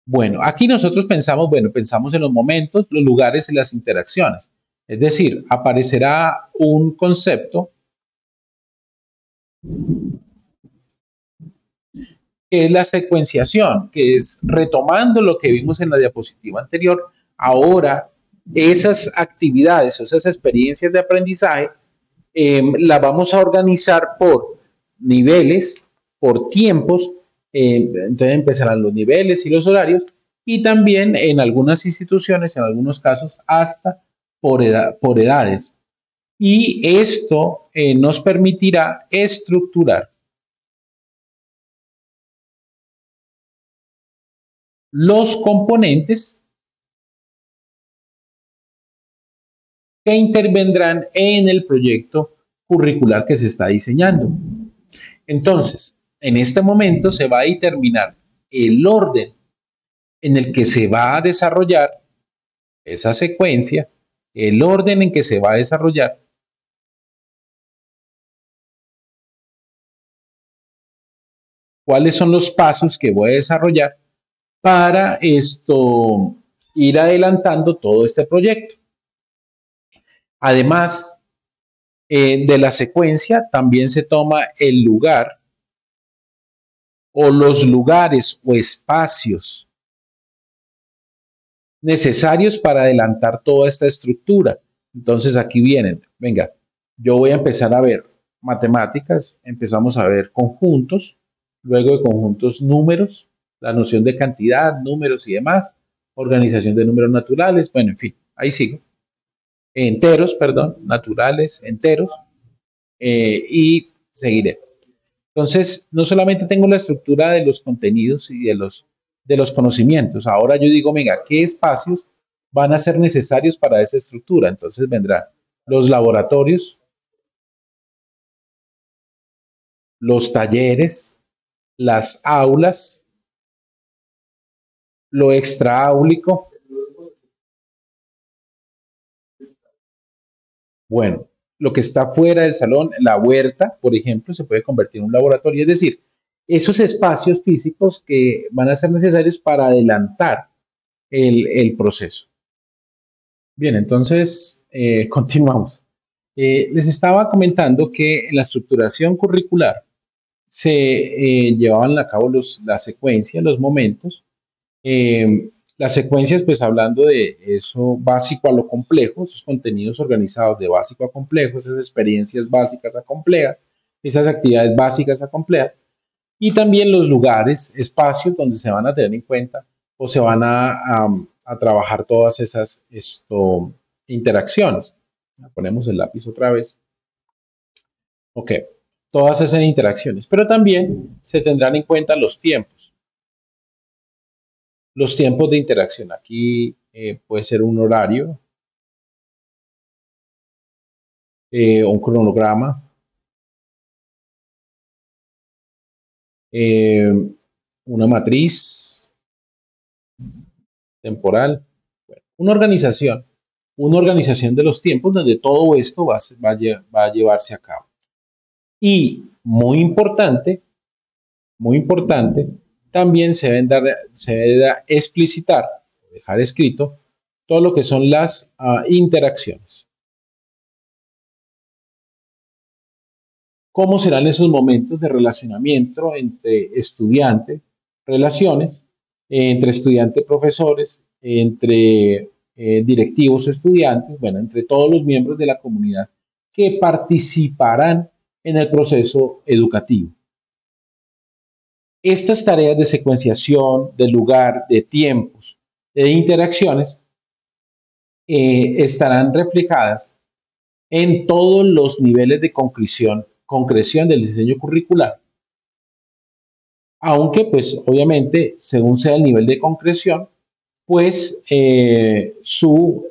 Bueno, aquí nosotros pensamos, bueno, pensamos en los momentos, los lugares y las interacciones. Es decir, aparecerá un concepto que es la secuenciación, que es retomando lo que vimos en la diapositiva anterior, ahora esas actividades, esas experiencias de aprendizaje, las vamos a organizar por niveles, por tiempos, entonces empezarán los niveles y los horarios, y también en algunas instituciones, en algunos casos, hasta por edades. Y esto nos permitirá estructurar los componentes que intervendrán en el proyecto curricular que se está diseñando. Entonces, en este momento se va a determinar el orden en el que se va a desarrollar esa secuencia, el orden en que se va a desarrollar cuáles son los pasos que voy a desarrollar para ir adelantando todo este proyecto. Además de la secuencia, también se toma el lugar o los lugares o espacios necesarios para adelantar toda esta estructura. Entonces aquí vienen, venga, yo voy a empezar a ver matemáticas, empezamos a ver conjuntos, luego de conjuntos números, la noción de cantidad, números y demás, organización de números naturales, bueno, en fin, ahí sigo. Enteros, perdón, naturales, enteros, y seguiré. Entonces, no solamente tengo la estructura de los contenidos y de los conocimientos, ahora yo digo, venga, ¿qué espacios van a ser necesarios para esa estructura? Entonces vendrán los laboratorios, los talleres, las aulas, lo extraáulico. Bueno, lo que está fuera del salón, la huerta, por ejemplo, se puede convertir en un laboratorio. Es decir, esos espacios físicos que van a ser necesarios para adelantar el proceso. Bien, entonces continuamos. Les estaba comentando que en la estructuración curricular se llevaban a cabo las secuencias, los momentos. Las secuencias, pues hablando de eso básico a lo complejo, esos contenidos organizados de básico a complejo, esas experiencias básicas a complejas, esas actividades básicas a complejas, y también los lugares, espacios donde se van a tener en cuenta o se van a trabajar todas esas interacciones. Ponemos el lápiz otra vez. Ok, todas esas interacciones, pero también se tendrán en cuenta los tiempos de interacción. Aquí puede ser un horario, un cronograma, eh, una matriz temporal, bueno, una organización de los tiempos donde todo esto va a llevarse a cabo. Y muy importante, también se debe explicitar, dejar escrito, todo lo que son las interacciones. ¿Cómo serán esos momentos de relacionamiento entre estudiante, relaciones entre estudiante y profesores, entre directivos estudiantes, bueno, entre todos los miembros de la comunidad que participarán en el proceso educativo? Estas tareas de secuenciación, de lugar, de tiempos, de interacciones, estarán reflejadas en todos los niveles de concreción del diseño curricular, aunque pues obviamente según sea el nivel de concreción, pues su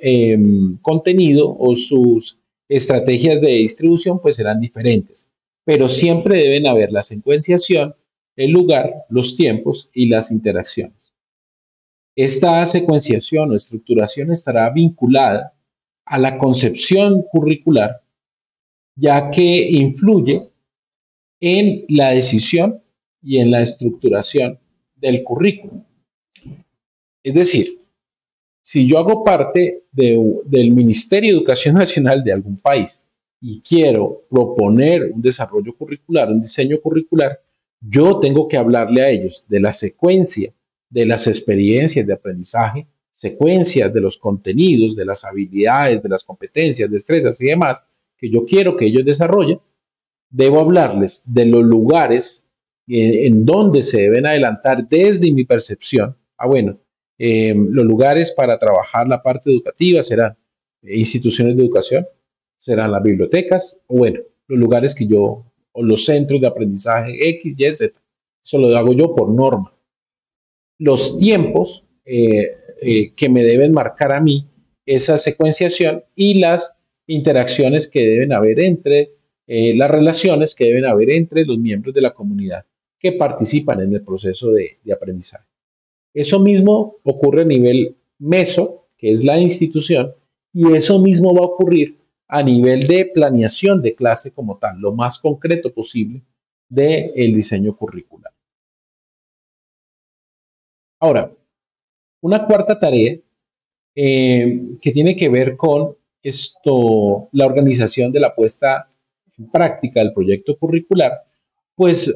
contenido o sus estrategias de distribución pues serán diferentes, pero siempre deben haber la secuenciación, el lugar, los tiempos y las interacciones. Esta secuenciación o estructuración estará vinculada a la concepción curricular, ya que influye en la decisión y en la estructuración del currículo. Es decir, si yo hago parte del Ministerio de Educación Nacional de algún país y quiero proponer un desarrollo curricular, un diseño curricular, yo tengo que hablarle a ellos de la secuencia de las experiencias de aprendizaje, secuencias de los contenidos, de las habilidades, de las competencias, destrezas y demás que yo quiero que ellos desarrollen. Debo hablarles de los lugares en donde se deben adelantar desde mi percepción. Bueno, los lugares para trabajar la parte educativa serán instituciones de educación, serán las bibliotecas, o bueno, los lugares que yo, o los centros de aprendizaje X, Y, Z. Eso lo hago yo por norma. Los tiempos que me deben marcar a mí esa secuenciación y las interacciones que deben haber entre, las relaciones que deben haber entre los miembros de la comunidad que participan en el proceso de aprendizaje. Eso mismo ocurre a nivel meso, que es la institución, y eso mismo va a ocurrir a nivel de planeación de clase como tal, lo más concreto posible del diseño curricular. Ahora, una cuarta tarea que tiene que ver con la organización de la puesta en práctica del proyecto curricular, pues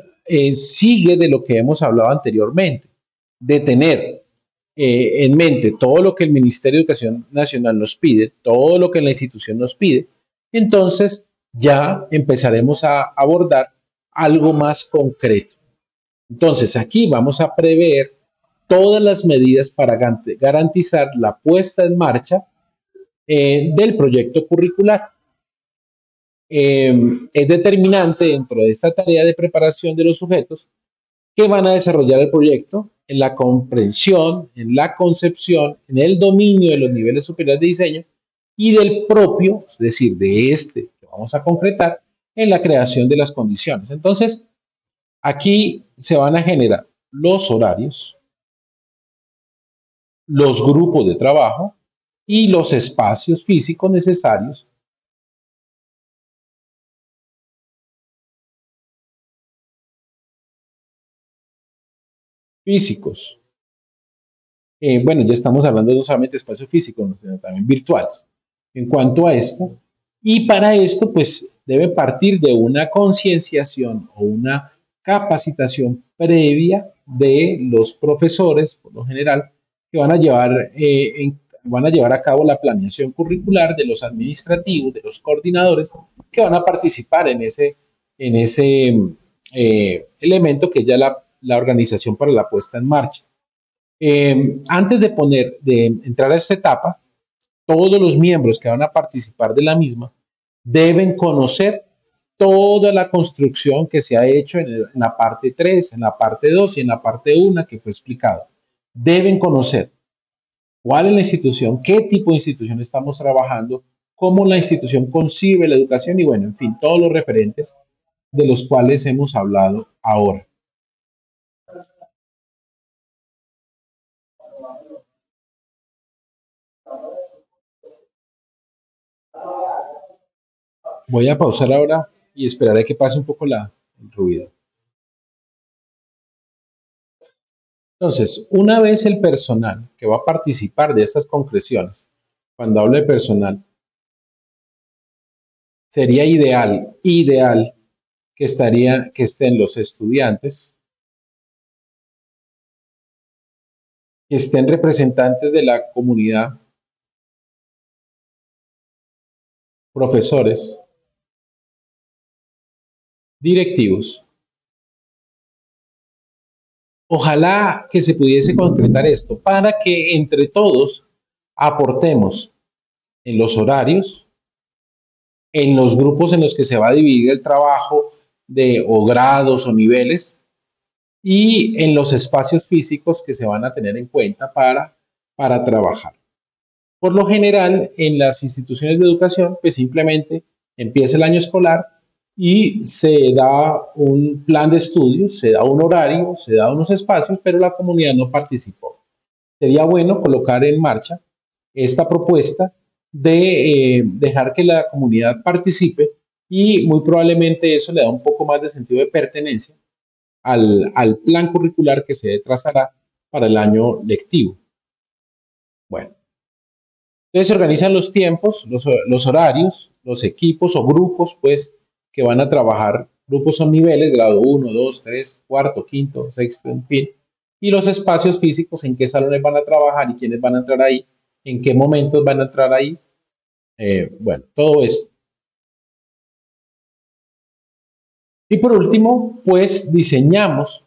sigue de lo que hemos hablado anteriormente, de tener en mente todo lo que el Ministerio de Educación Nacional nos pide, todo lo que la institución nos pide, entonces ya empezaremos a abordar algo más concreto. Entonces aquí vamos a prever todas las medidas para garantizar la puesta en marcha del proyecto curricular. es determinante dentro de esta tarea de preparación de los sujetos que van a desarrollar el proyecto en la comprensión, en la concepción, en el dominio de los niveles superiores de diseño y del propio, es decir, de este que vamos a concretar, en la creación de las condiciones. Entonces, aquí se van a generar los horarios, los grupos de trabajo y los espacios físicos necesarios físicos. Bueno, ya estamos hablando no solamente de espacios físicos, sino también virtuales. En cuanto a esto, y para esto, pues debe partir de una concienciación o una capacitación previa de los profesores, por lo general, que van a llevar a cabo la planeación curricular, de los administrativos, de los coordinadores, que van a participar en ese elemento que es ya la organización para la puesta en marcha. Antes de entrar a esta etapa, todos los miembros que van a participar de la misma deben conocer toda la construcción que se ha hecho en la parte 3, en la parte 2 y en la parte 1 que fue explicado. Deben conocer cuál es la institución, qué tipo de institución estamos trabajando, cómo la institución concibe la educación y bueno, en fin, todos los referentes de los cuales hemos hablado ahora. Voy a pausar ahora y esperaré que pase un poco el ruido. Entonces, una vez el personal que va a participar de estas concreciones, cuando hablo de personal, sería ideal que estén los estudiantes, que estén representantes de la comunidad, profesores, directivos. Ojalá que se pudiese concretar esto para que entre todos aportemos en los horarios, en los grupos en los que se va a dividir el trabajo de o grados o niveles y en los espacios físicos que se van a tener en cuenta para trabajar. Por lo general, en las instituciones de educación, pues simplemente empieza el año escolar y se da un plan de estudios, se da un horario, se da unos espacios, pero la comunidad no participó. Sería bueno colocar en marcha esta propuesta de dejar que la comunidad participe y muy probablemente eso le da un poco más de sentido de pertenencia al plan curricular que se trazará para el año lectivo. Bueno, entonces se organizan los tiempos, los horarios, los equipos o grupos, pues, que van a trabajar. Grupos son niveles, grado uno, 2, 3, cuarto, quinto, sexto, en fin. Y los espacios físicos, en qué salones van a trabajar y quiénes van a entrar ahí, en qué momentos van a entrar ahí. Bueno, todo esto. Y por último, pues diseñamos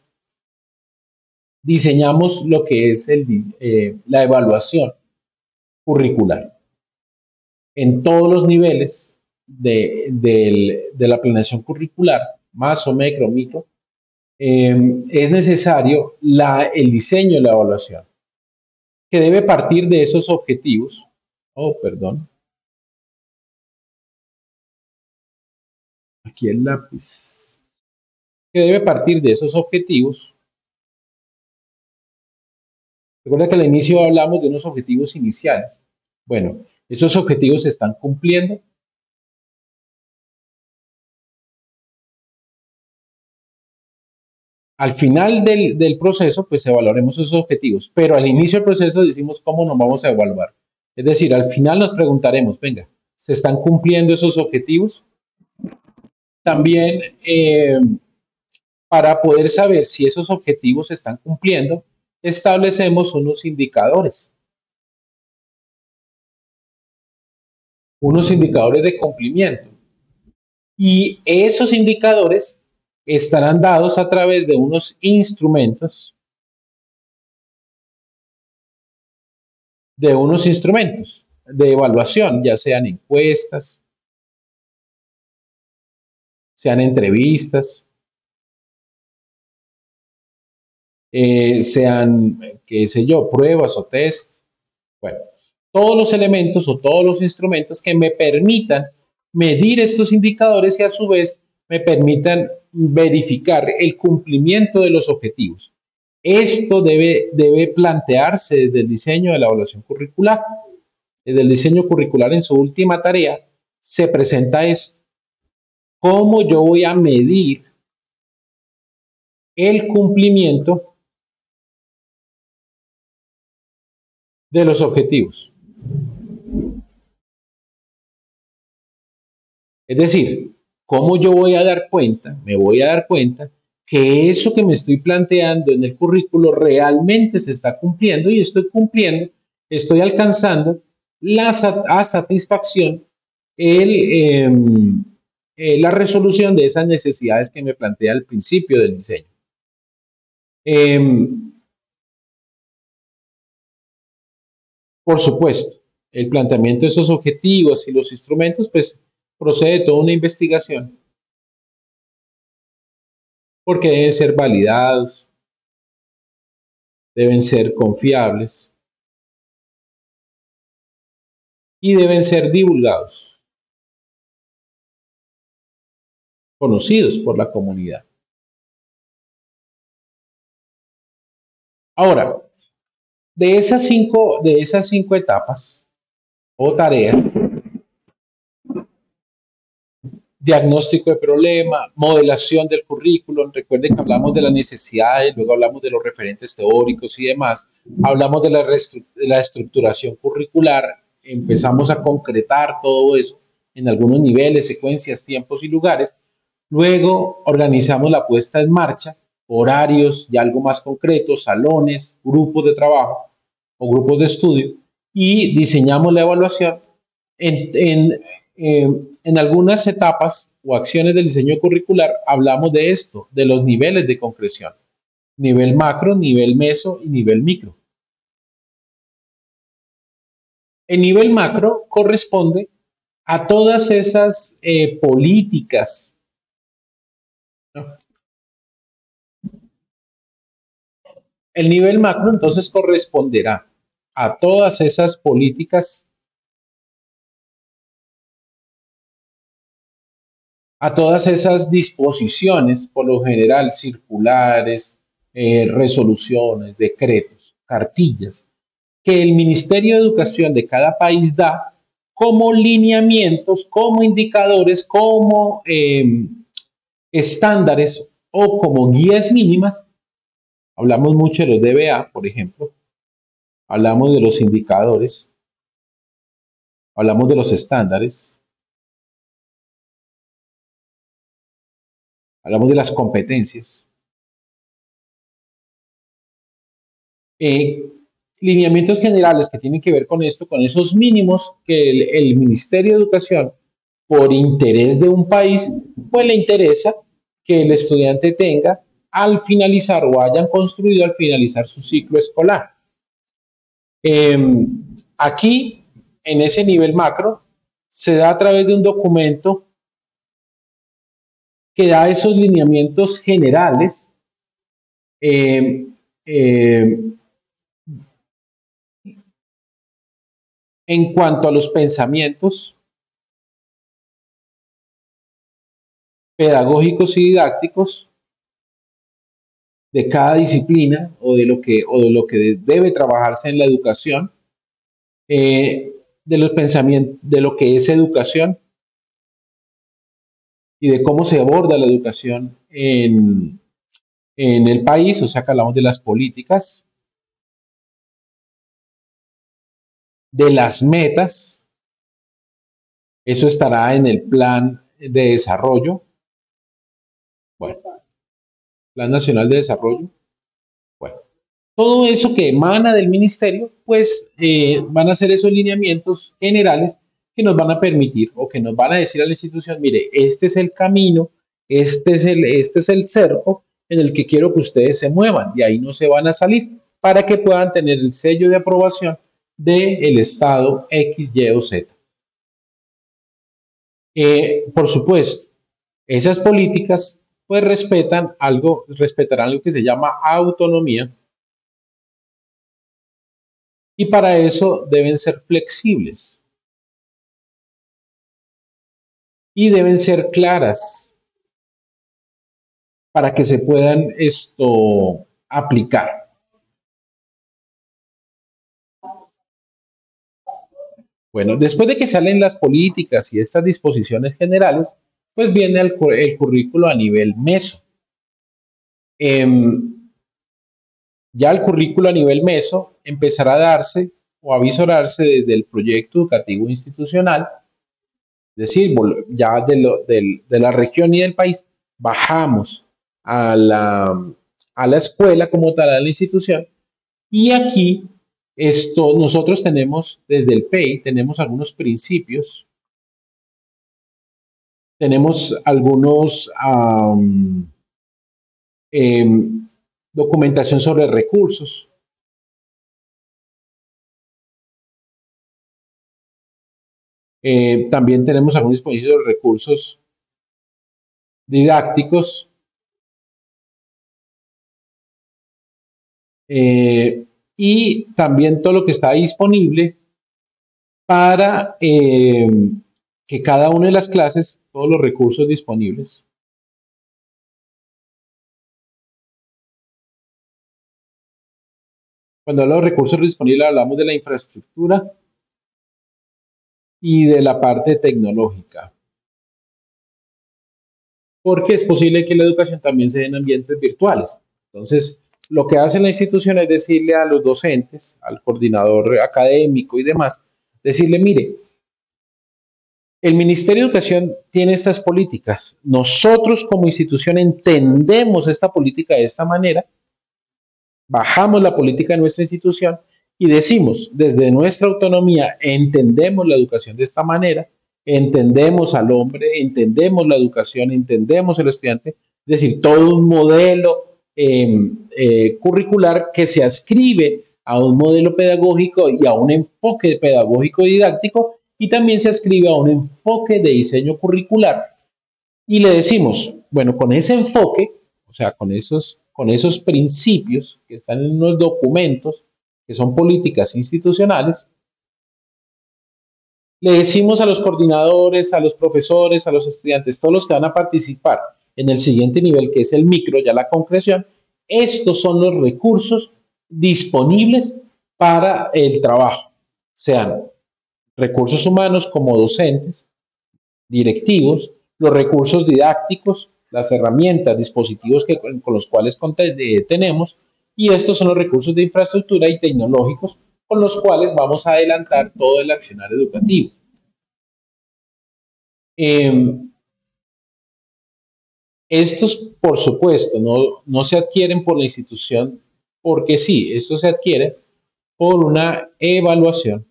lo que es la evaluación curricular en todos los niveles de la planeación curricular, más o micro, micro, es necesario el diseño de la evaluación, que debe partir de esos objetivos. Oh, perdón, aquí el lápiz. Que debe partir de esos objetivos. Recuerda que al inicio hablamos de unos objetivos iniciales. Bueno, esos objetivos se están cumpliendo. Al final del proceso, pues evaluaremos esos objetivos, pero al inicio del proceso decimos cómo nos vamos a evaluar. Es decir, al final nos preguntaremos, venga, ¿se están cumpliendo esos objetivos? También, para poder saber si esos objetivos se están cumpliendo, establecemos unos indicadores de cumplimiento. Y esos indicadores estarán dados a través de unos instrumentos de evaluación, ya sean encuestas, sean entrevistas, sean, qué sé yo, pruebas o test. Bueno, todos los elementos o todos los instrumentos que me permitan medir estos indicadores y a su vez me permitan verificar el cumplimiento de los objetivos. Esto debe plantearse desde el diseño de la evaluación curricular. Desde el diseño curricular en su última tarea se presenta esto. ¿Cómo yo voy a medir el cumplimiento de los objetivos? Es decir, ¿cómo yo voy a dar cuenta? Me voy a dar cuenta que eso que me estoy planteando en el currículo realmente se está cumpliendo y estoy cumpliendo, estoy alcanzando a satisfacción el, la resolución de esas necesidades que me plantea al principio del diseño. Por supuesto, el planteamiento de esos objetivos y los instrumentos, pues procede de toda una investigación porque deben ser validados, deben ser confiables y deben ser divulgados, conocidos por la comunidad. Ahora, de esas cinco etapas o tareas, diagnóstico de problema, modelación del currículum, recuerden que hablamos de las necesidades, luego hablamos de los referentes teóricos y demás, hablamos de la estructuración curricular, empezamos a concretar todo eso en algunos niveles, secuencias, tiempos y lugares, luego organizamos la puesta en marcha, horarios y algo más concretos, salones, grupos de trabajo o grupos de estudio, y diseñamos la evaluación en, en, en algunas etapas o acciones del diseño curricular hablamos de esto, de los niveles de concreción, nivel macro, nivel meso y nivel micro. El nivel macro corresponde a todas esas políticas, ¿no? El nivel macro entonces corresponderá a todas esas políticas, a todas esas disposiciones, por lo general circulares, resoluciones, decretos, cartillas, que el Ministerio de Educación de cada país da como lineamientos, como indicadores, como estándares o como guías mínimas. Hablamos mucho de los DBA, por ejemplo, hablamos de los indicadores, hablamos de los estándares, hablamos de las competencias. Eh, Lineamientos generales que tienen que ver con esto, con esos mínimos que el Ministerio de Educación, por interés de un país, pues le interesa que el estudiante tenga al finalizar o hayan construido al finalizar su ciclo escolar. Eh, Aquí, en ese nivel macro, se da a través de un documento que da esos lineamientos generales eh, eh, en cuanto a los pensamientos pedagógicos y didácticos de cada disciplina o de lo que debe trabajarse en la educación, de los pensamientos, de lo que es educación y de cómo se aborda la educación en el país, o sea que hablamos de las políticas, de las metas, eso estará en el plan de desarrollo, bueno, plan nacional de desarrollo, bueno, todo eso que emana del ministerio, pues van a ser esos lineamientos generales que nos van a permitir o que nos van a decir a la institución, mire, este es el camino, este es el cerco en el que quiero que ustedes se muevan y ahí no se van a salir para que puedan tener el sello de aprobación del Estado X, Y o Z. Por supuesto, Esas políticas pues respetarán algo que se llama autonomía y para eso deben ser flexibles y deben ser claras para que se puedan aplicar. Bueno, después de que salen las políticas y estas disposiciones generales, pues viene el currículo a nivel meso. Em, ya el currículo a nivel meso empezará a darse o a visorarse desde el proyecto educativo institucional, es decir, ya de la región y del país bajamos a a la escuela como tal, a la institución, y aquí nosotros tenemos desde el PEI, tenemos algunos principios, tenemos algunos em, documentación sobre recursos, también tenemos algunos dispositivos de recursos didácticos, eh, y también todo lo que está disponible para que cada una de las clases, todos los recursos disponibles. Cuando hablamos de recursos disponibles hablamos de la infraestructura y de la parte tecnológica, porque es posible que la educación también se dé en ambientes virtuales. Entonces, lo que hace la institución es decirle a los docentes, al coordinador académico y demás, decirle, mire, el Ministerio de Educación tiene estas políticas. Nosotros como institución entendemos esta política de esta manera, bajamos la política de nuestra institución y decimos, desde nuestra autonomía, entendemos la educación de esta manera, entendemos al hombre, entendemos la educación, entendemos al estudiante, es decir, todo un modelo curricular que se ascribe a un modelo pedagógico y a un enfoque pedagógico didáctico y también se ascribe a un enfoque de diseño curricular y le decimos, bueno, con ese enfoque, o sea, con esos principios que están en unos documentos, que son políticas institucionales, le decimos a los coordinadores, a los profesores, a los estudiantes, todos los que van a participar en el siguiente nivel, que es el micro, ya la concreción, estos son los recursos disponibles para el trabajo, sean recursos humanos como docentes, directivos, los recursos didácticos, las herramientas, dispositivos con los cuales tenemos, y estos son los recursos de infraestructura y tecnológicos con los cuales vamos a adelantar todo el accionar educativo. Eh, Estos, por supuesto, no se adquieren por la institución porque sí, esto se adquiere por una evaluación.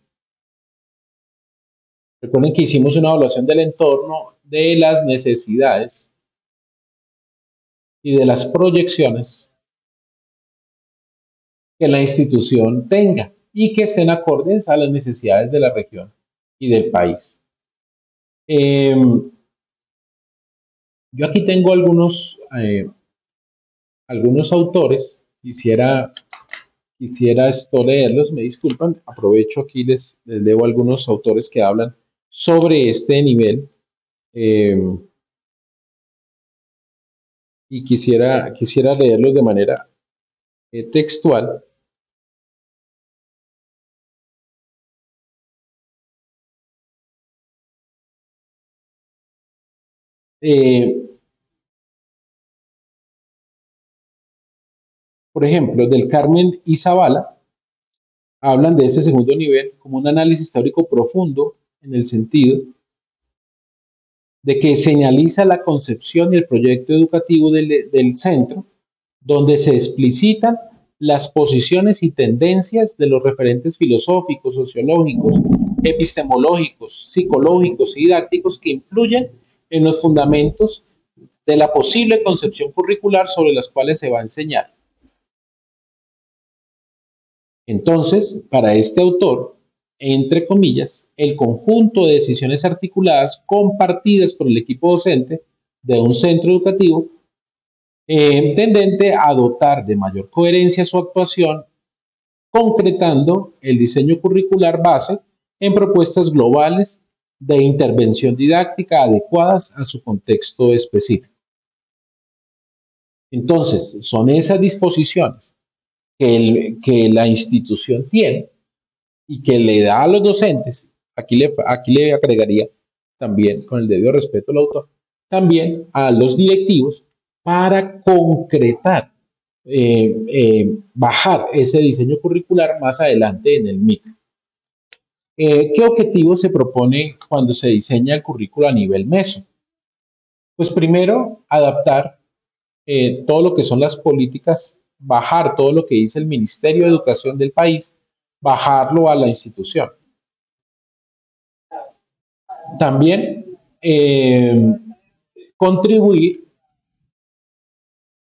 Recuerden que hicimos una evaluación del entorno, de las necesidades y de las proyecciones que la institución tenga y que estén acordes a las necesidades de la región y del país. Eh, yo aquí tengo algunos autores, quisiera leerlos, me disculpan, aprovecho aquí, les leo algunos autores que hablan sobre este nivel eh, y quisiera leerlos de manera textual. Eh, por ejemplo, del Carmen y Zavala, hablan de este segundo nivel como un análisis teórico profundo en el sentido de que señaliza la concepción y el proyecto educativo del centro, donde se explicitan las posiciones y tendencias de los referentes filosóficos, sociológicos, epistemológicos, psicológicos y didácticos que influyen en los fundamentos de la posible concepción curricular sobre las cuales se va a enseñar. Entonces, para este autor, entre comillas, el conjunto de decisiones articuladas compartidas por el equipo docente de un centro educativo tendente a dotar de mayor coherencia su actuación, concretando el diseño curricular base en propuestas globales de intervención didáctica adecuadas a su contexto específico. Entonces, son esas disposiciones que la institución tiene y que le da a los docentes, aquí le agregaría también, con el debido respeto al autor, también a los directivos para concretar, bajar ese diseño curricular más adelante en el micro. ¿Qué objetivos se propone cuando se diseña el currículo a nivel meso? Pues primero, adaptar todo lo que son las políticas, bajar todo lo que dice el Ministerio de Educación del país, bajarlo a la institución. También contribuir,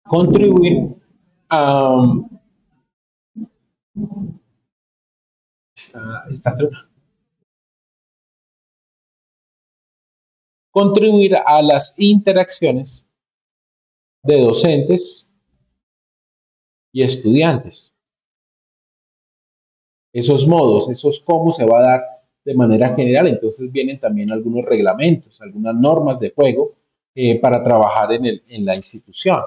contribuir a, está, contribuir a las interacciones de docentes y estudiantes. Esos modos, esos cómo se va a dar de manera general. Entonces vienen también algunos reglamentos, algunas normas de juego para trabajar en la institución.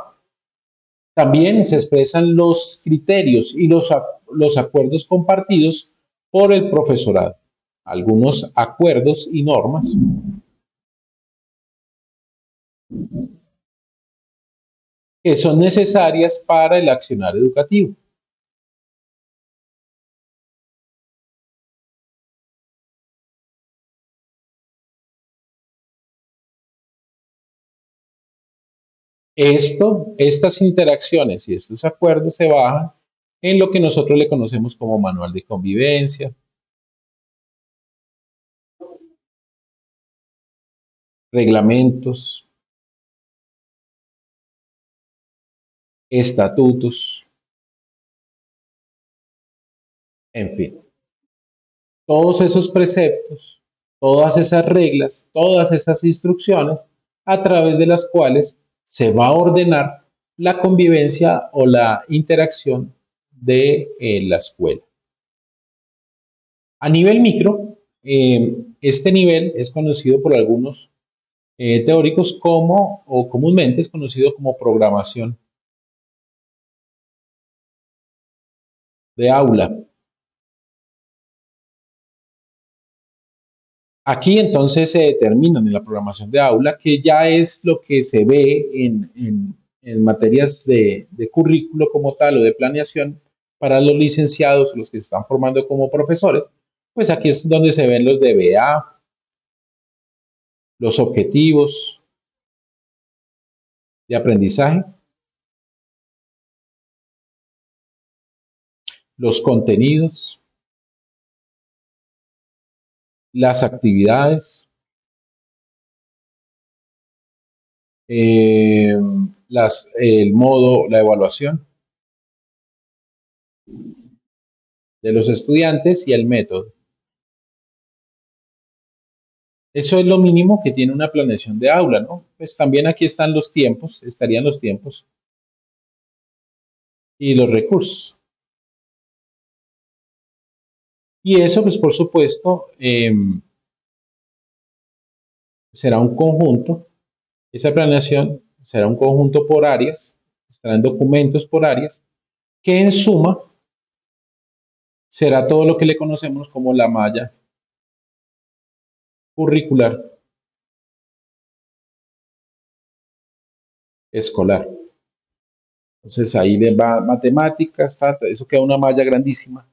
También se expresan los criterios y los acuerdos compartidos por el profesorado. Algunos acuerdos y normas que son necesarias para el accionar educativo. Estas interacciones y estos acuerdos se bajan en lo que nosotros le conocemos como manual de convivencia, reglamentos, estatutos, en fin. Todos esos preceptos, todas esas reglas, todas esas instrucciones a través de las cuales se va a ordenar la convivencia o la interacción de la escuela. A nivel micro, este nivel es conocido por algunos teóricos como, o comúnmente es conocido como programación de aula. Aquí entonces se determinan en la programación de aula, que ya es lo que se ve en materias de currículo como tal o de planeación para los licenciados, los que se están formando como profesores, pues aquí es donde se ven los DBA, los objetivos de aprendizaje, los contenidos, las actividades, eh, el modo, la evaluación de los estudiantes y el método. Eso es lo mínimo que tiene una planeación de aula, ¿no? Pues también aquí están los tiempos, estarían los tiempos y los recursos. Y eso, pues por supuesto, será un conjunto, esa planeación será un conjunto por áreas, estarán documentos por áreas, que en suma será todo lo que le conocemos como la malla curricular escolar. Entonces ahí le va matemáticas, eso queda una malla grandísima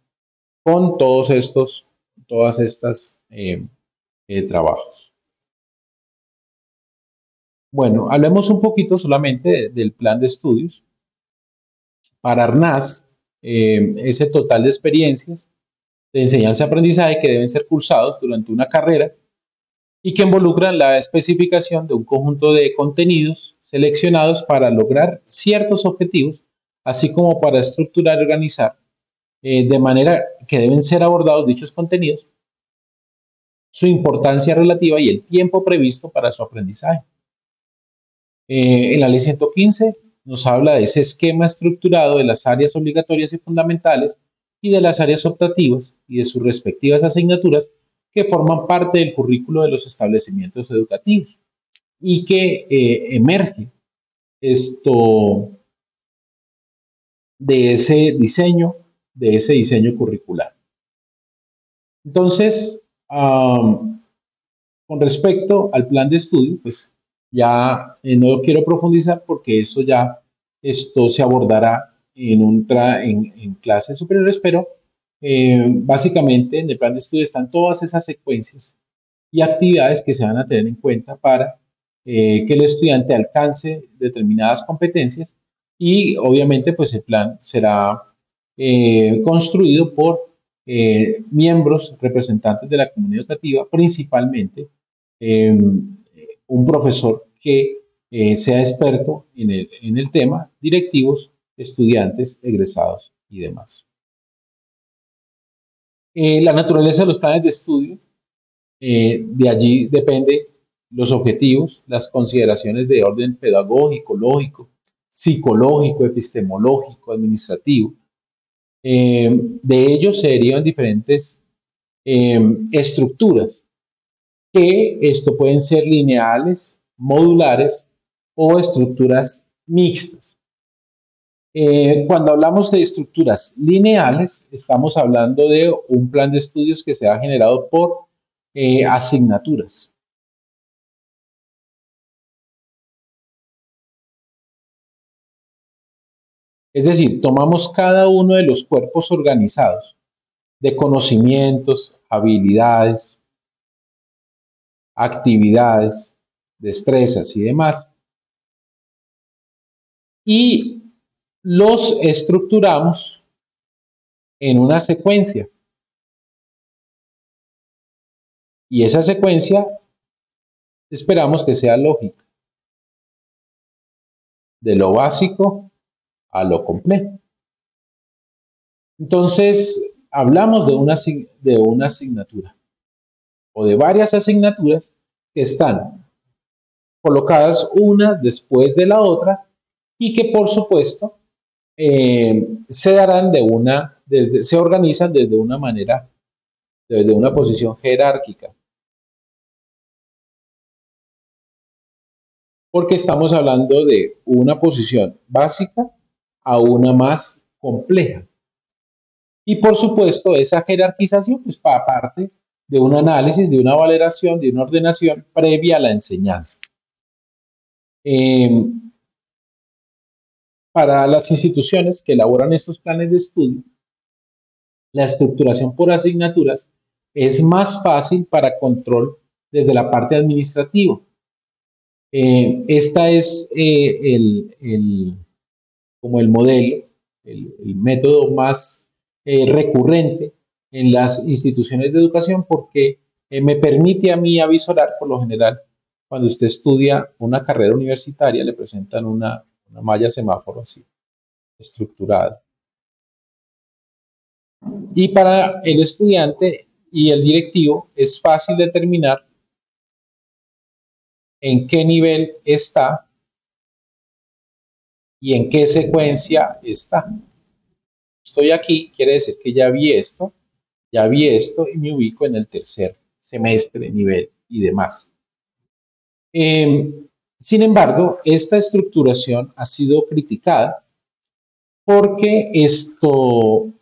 con todos estos, todas estas trabajos. Bueno, hablemos un poquito solamente del plan de estudios. Para Arnaz, ese total de experiencias de enseñanza-aprendizaje que deben ser cursados durante una carrera y que involucran la especificación de un conjunto de contenidos seleccionados para lograr ciertos objetivos, así como para estructurar y organizar de manera que deben ser abordados dichos contenidos, su importancia relativa y el tiempo previsto para su aprendizaje. En la ley 115 nos habla de ese esquema estructurado de las áreas obligatorias y fundamentales y de las áreas optativas y de sus respectivas asignaturas que forman parte del currículo de los establecimientos educativos y que emerge esto de ese diseño curricular. Entonces, con respecto al plan de estudio, pues ya no lo quiero profundizar porque esto se abordará en clases superiores, pero básicamente en el plan de estudio están todas esas secuencias y actividades que se van a tener en cuenta para que el estudiante alcance determinadas competencias y obviamente pues el plan será construido por miembros representantes de la comunidad educativa, principalmente un profesor que sea experto en el tema, directivos, estudiantes, egresados y demás. La naturaleza de los planes de estudio, de allí depende los objetivos, las consideraciones de orden pedagógico, lógico, psicológico, epistemológico, administrativo. De ellos se derivan diferentes estructuras que esto pueden ser lineales, modulares o estructuras mixtas. Cuando hablamos de estructuras lineales, estamos hablando de un plan de estudios que se ha generado por asignaturas. Es decir, tomamos cada uno de los cuerpos organizados de conocimientos, habilidades, actividades, destrezas y demás, y los estructuramos en una secuencia. Y esa secuencia esperamos que sea lógica, de lo básico a lo complejo. Entonces, hablamos de una asignatura o de varias asignaturas que están colocadas una después de la otra y que por supuesto se darán se organizan desde una manera, desde una posición jerárquica, porque estamos hablando de una posición básica a una más compleja. Y por supuesto, esa jerarquización pues, parte de un análisis, de una valoración, de una ordenación previa a la enseñanza. Eh, para las instituciones que elaboran estos planes de estudio, la estructuración por asignaturas es más fácil para control desde la parte administrativa. Esta es como el modelo, el método más recurrente en las instituciones de educación porque me permite a mí avisorar, por lo general, cuando usted estudia una carrera universitaria, le presentan una malla semáforo así, estructurada. Y para el estudiante y el directivo es fácil determinar en qué nivel está y en qué secuencia está. Estoy aquí, quiere decir que ya vi esto y me ubico en el tercer semestre, nivel y demás. Sin embargo, esta estructuración ha sido criticada porque esto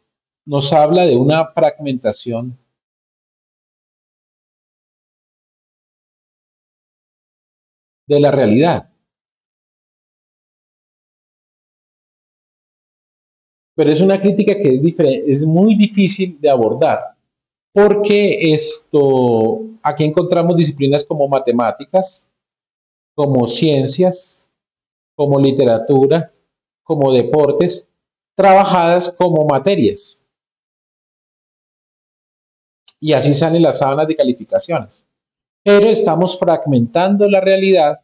nos habla de una fragmentación de la realidad. Pero es una crítica que es muy difícil de abordar porque aquí encontramos disciplinas como matemáticas, como ciencias, como literatura, como deportes, trabajadas como materias. Y así salen las sábanas de calificaciones. Pero estamos fragmentando la realidad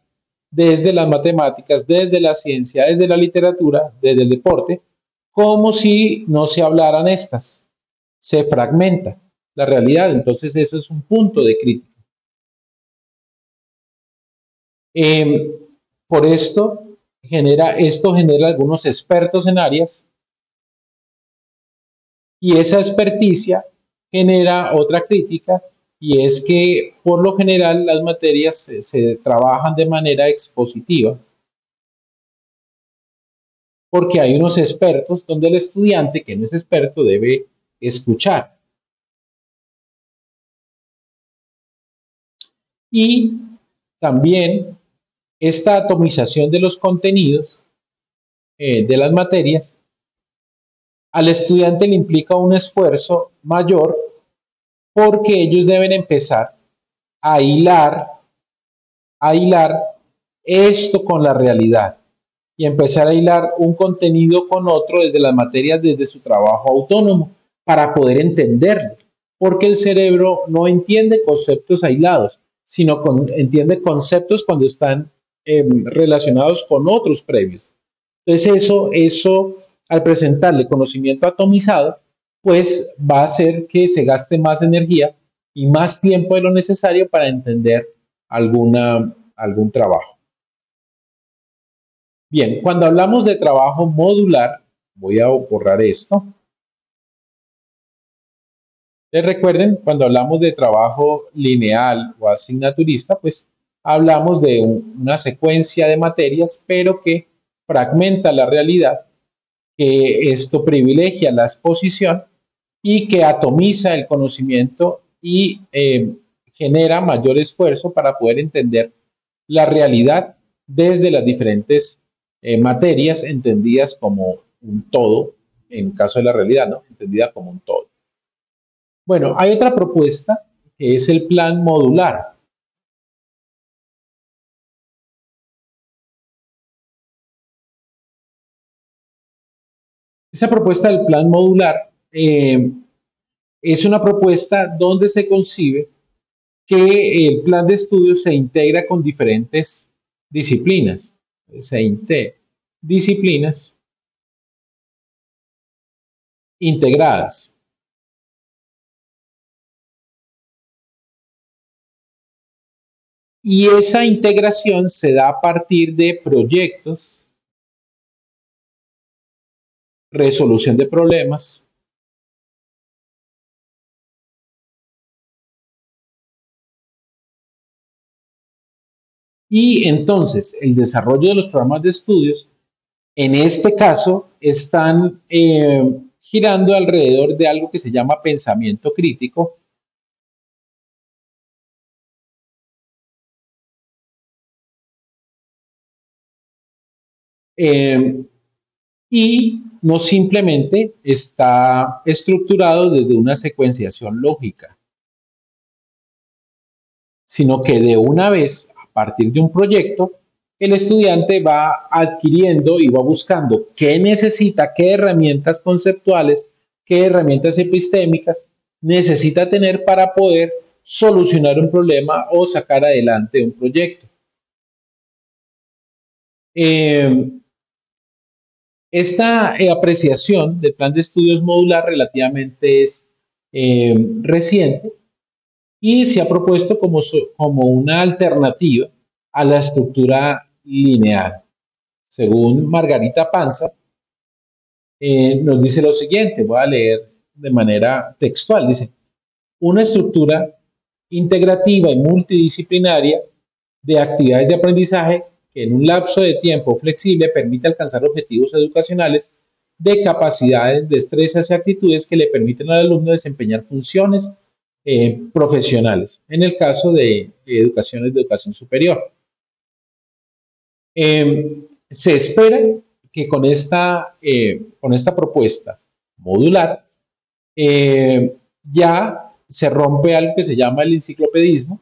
desde las matemáticas, desde la ciencia, desde la literatura, desde el deporte, como si no se hablaran estas. Se fragmenta la realidad, entonces eso es un punto de crítica. Por esto genera algunos expertos en áreas y esa experticia genera otra crítica y es que por lo general las materias se trabajan de manera expositiva porque hay unos expertos donde el estudiante que no es experto debe escuchar. Y también esta atomización de los contenidos de las materias al estudiante le implica un esfuerzo mayor porque ellos deben empezar a hilar esto con la realidad y empezar a hilar un contenido con otro desde las materias, desde su trabajo autónomo, para poder entenderlo. Porque el cerebro no entiende conceptos aislados, sino entiende conceptos cuando están relacionados con otros previos. Entonces eso, al presentarle conocimiento atomizado, pues va a hacer que se gaste más energía y más tiempo de lo necesario para entender algún trabajo. Bien, cuando hablamos de trabajo modular, voy a borrar esto. Les recuerden, cuando hablamos de trabajo lineal o asignaturista, pues hablamos de una secuencia de materias, pero que fragmenta la realidad, que esto privilegia la exposición y que atomiza el conocimiento y genera mayor esfuerzo para poder entender la realidad desde las diferentes materias entendidas como un todo, en caso de la realidad, ¿no? Entendida como un todo. Bueno, hay otra propuesta que es el plan modular. Esa propuesta del plan modular es una propuesta donde se concibe que el plan de estudio se integra con diferentes disciplinas. Se integra disciplinas integradas. Y esa integración se da a partir de proyectos, resolución de problemas, y entonces el desarrollo de los programas de estudios, en este caso, están girando alrededor de algo que se llama pensamiento crítico, eh, y no simplemente está estructurado desde una secuenciación lógica, sino que de una vez, a partir de un proyecto, el estudiante va adquiriendo y va buscando qué necesita, qué herramientas conceptuales, qué herramientas epistémicas necesita tener para poder solucionar un problema o sacar adelante un proyecto. Esta apreciación del plan de estudios modular relativamente es reciente y se ha propuesto como una alternativa a la estructura lineal. Según Margarita Panza, nos dice lo siguiente, voy a leer de manera textual, dice, una estructura integrativa y multidisciplinaria de actividades de aprendizaje que en un lapso de tiempo flexible permite alcanzar objetivos educacionales de capacidades, destrezas y actitudes que le permiten al alumno desempeñar funciones profesionales, en el caso de educación superior. Se espera que con esta propuesta modular ya se rompe algo que se llama el enciclopedismo,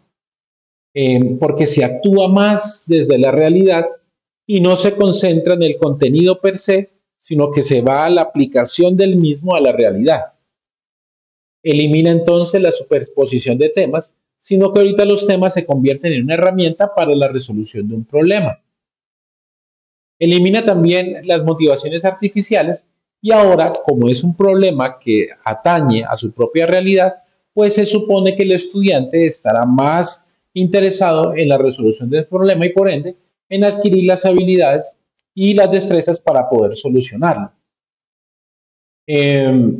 porque se actúa más desde la realidad y no se concentra en el contenido per se, sino que se va a la aplicación del mismo a la realidad. Elimina entonces la superposición de temas, sino que ahorita los temas se convierten en una herramienta para la resolución de un problema. Elimina también las motivaciones artificiales y ahora, como es un problema que atañe a su propia realidad, pues se supone que el estudiante estará más interesado en la resolución del problema y por ende en adquirir las habilidades y las destrezas para poder solucionarlo. Eh,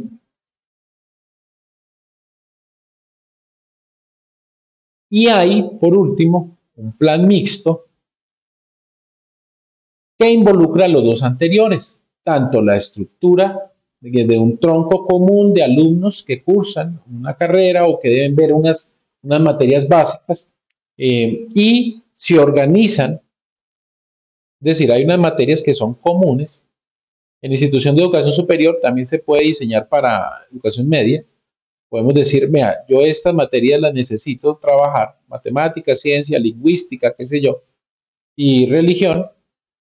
y hay, por último, un plan mixto que involucra los dos anteriores, tanto la estructura de un tronco común de alumnos que cursan una carrera o que deben ver unas materias básicas y se organizan, es decir, hay unas materias que son comunes. En la institución de educación superior también se puede diseñar para educación media. Podemos decir, mira, yo estas materias las necesito trabajar, matemática, ciencia, lingüística, qué sé yo, y religión,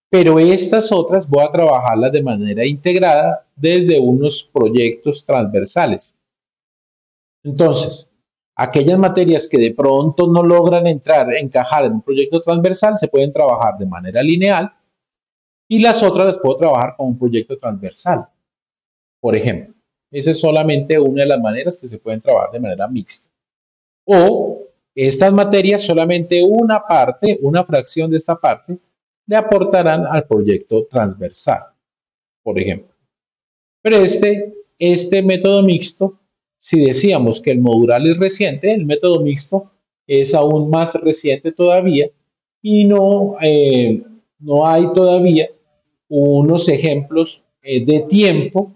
pero estas otras voy a trabajarlas de manera integrada desde unos proyectos transversales. Entonces, aquellas materias que de pronto no logran encajar en un proyecto transversal, se pueden trabajar de manera lineal y las otras las puedo trabajar con un proyecto transversal, por ejemplo. Esa es solamente una de las maneras que se pueden trabajar de manera mixta. O estas materias, solamente una parte, una fracción de esta parte, le aportarán al proyecto transversal, por ejemplo. Pero este método mixto, si decíamos que el modular es reciente, el método mixto es aún más reciente todavía y no hay todavía unos ejemplos de tiempo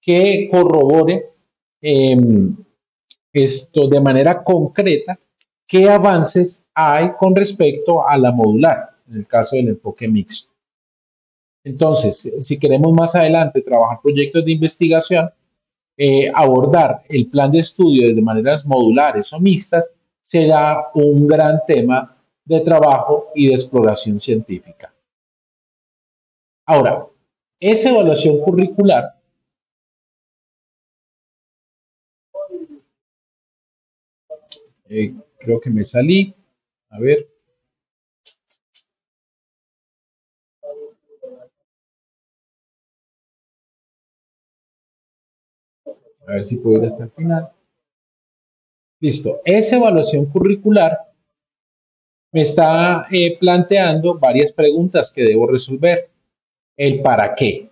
que corrobore eh, esto de manera concreta qué avances hay con respecto a la modular, en el caso del enfoque mixto. Entonces, si queremos más adelante trabajar proyectos de investigación, abordar el plan de estudio de maneras modulares o mixtas será un gran tema de trabajo y de exploración científica. Ahora, esa evaluación curricular, creo que me salí, a ver, si puedo ir hasta el final. Listo, esa evaluación curricular me está planteando varias preguntas que debo resolver. El para qué.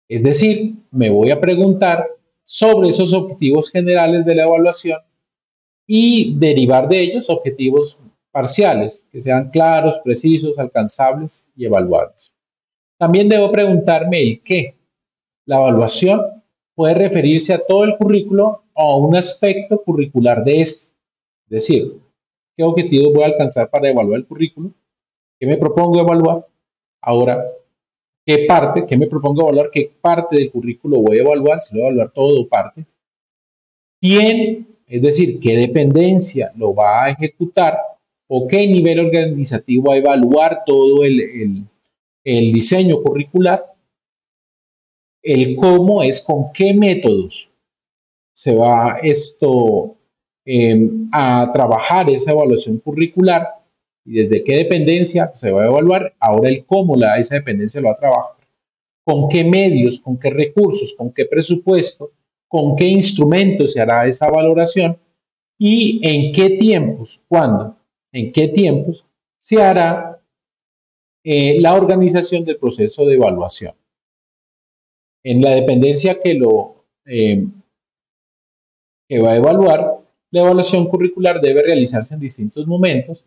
Es decir, me voy a preguntar sobre esos objetivos generales de la evaluación y derivar de ellos objetivos parciales, que sean claros, precisos, alcanzables y evaluables. También debo preguntarme el qué. La evaluación puede referirse a todo el currículo o a un aspecto curricular de este. Es decir, qué objetivos voy a alcanzar para evaluar el currículo, qué me propongo evaluar. Ahora, qué me propongo evaluar, qué parte del currículo voy a evaluar, si lo voy a evaluar todo o parte. ¿Quién, es decir, qué dependencia lo va a ejecutar o qué nivel organizativo va a evaluar todo el diseño curricular? El cómo es con qué métodos se va a trabajar esa evaluación curricular y desde qué dependencia se va a evaluar. Ahora el cómo esa dependencia lo va a trabajar. Con qué medios, con qué recursos, con qué presupuesto, con qué instrumentos se hará esa valoración y en qué tiempos, cuándo, en qué tiempos se hará la organización del proceso de evaluación. En la dependencia que va a evaluar, la evaluación curricular debe realizarse en distintos momentos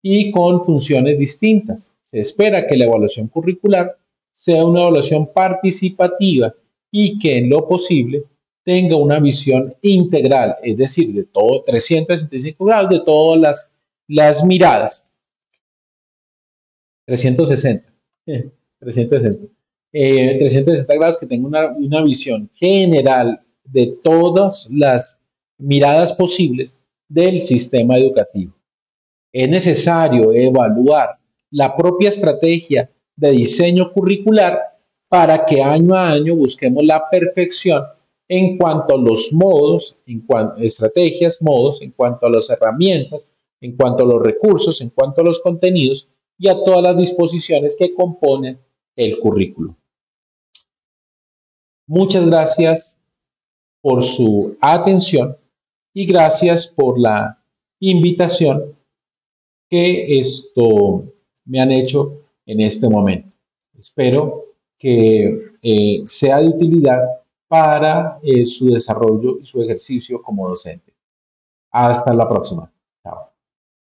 y con funciones distintas. Se espera que la evaluación curricular sea una evaluación participativa y que en lo posible tenga una visión integral, es decir, de todo 365 grados, de todas las miradas. 360, 360. 360 grados que tenga una visión general de todas las miradas posibles del sistema educativo. Es necesario evaluar la propia estrategia de diseño curricular para que año a año busquemos la perfección en cuanto a los modos, en cuanto a estrategias, modos, en cuanto a las herramientas, en cuanto a los recursos, en cuanto a los contenidos y a todas las disposiciones que componen el currículo. Muchas gracias por su atención y gracias por la invitación que me han hecho en este momento. Espero que sea de utilidad para su desarrollo y su ejercicio como docente. Hasta la próxima.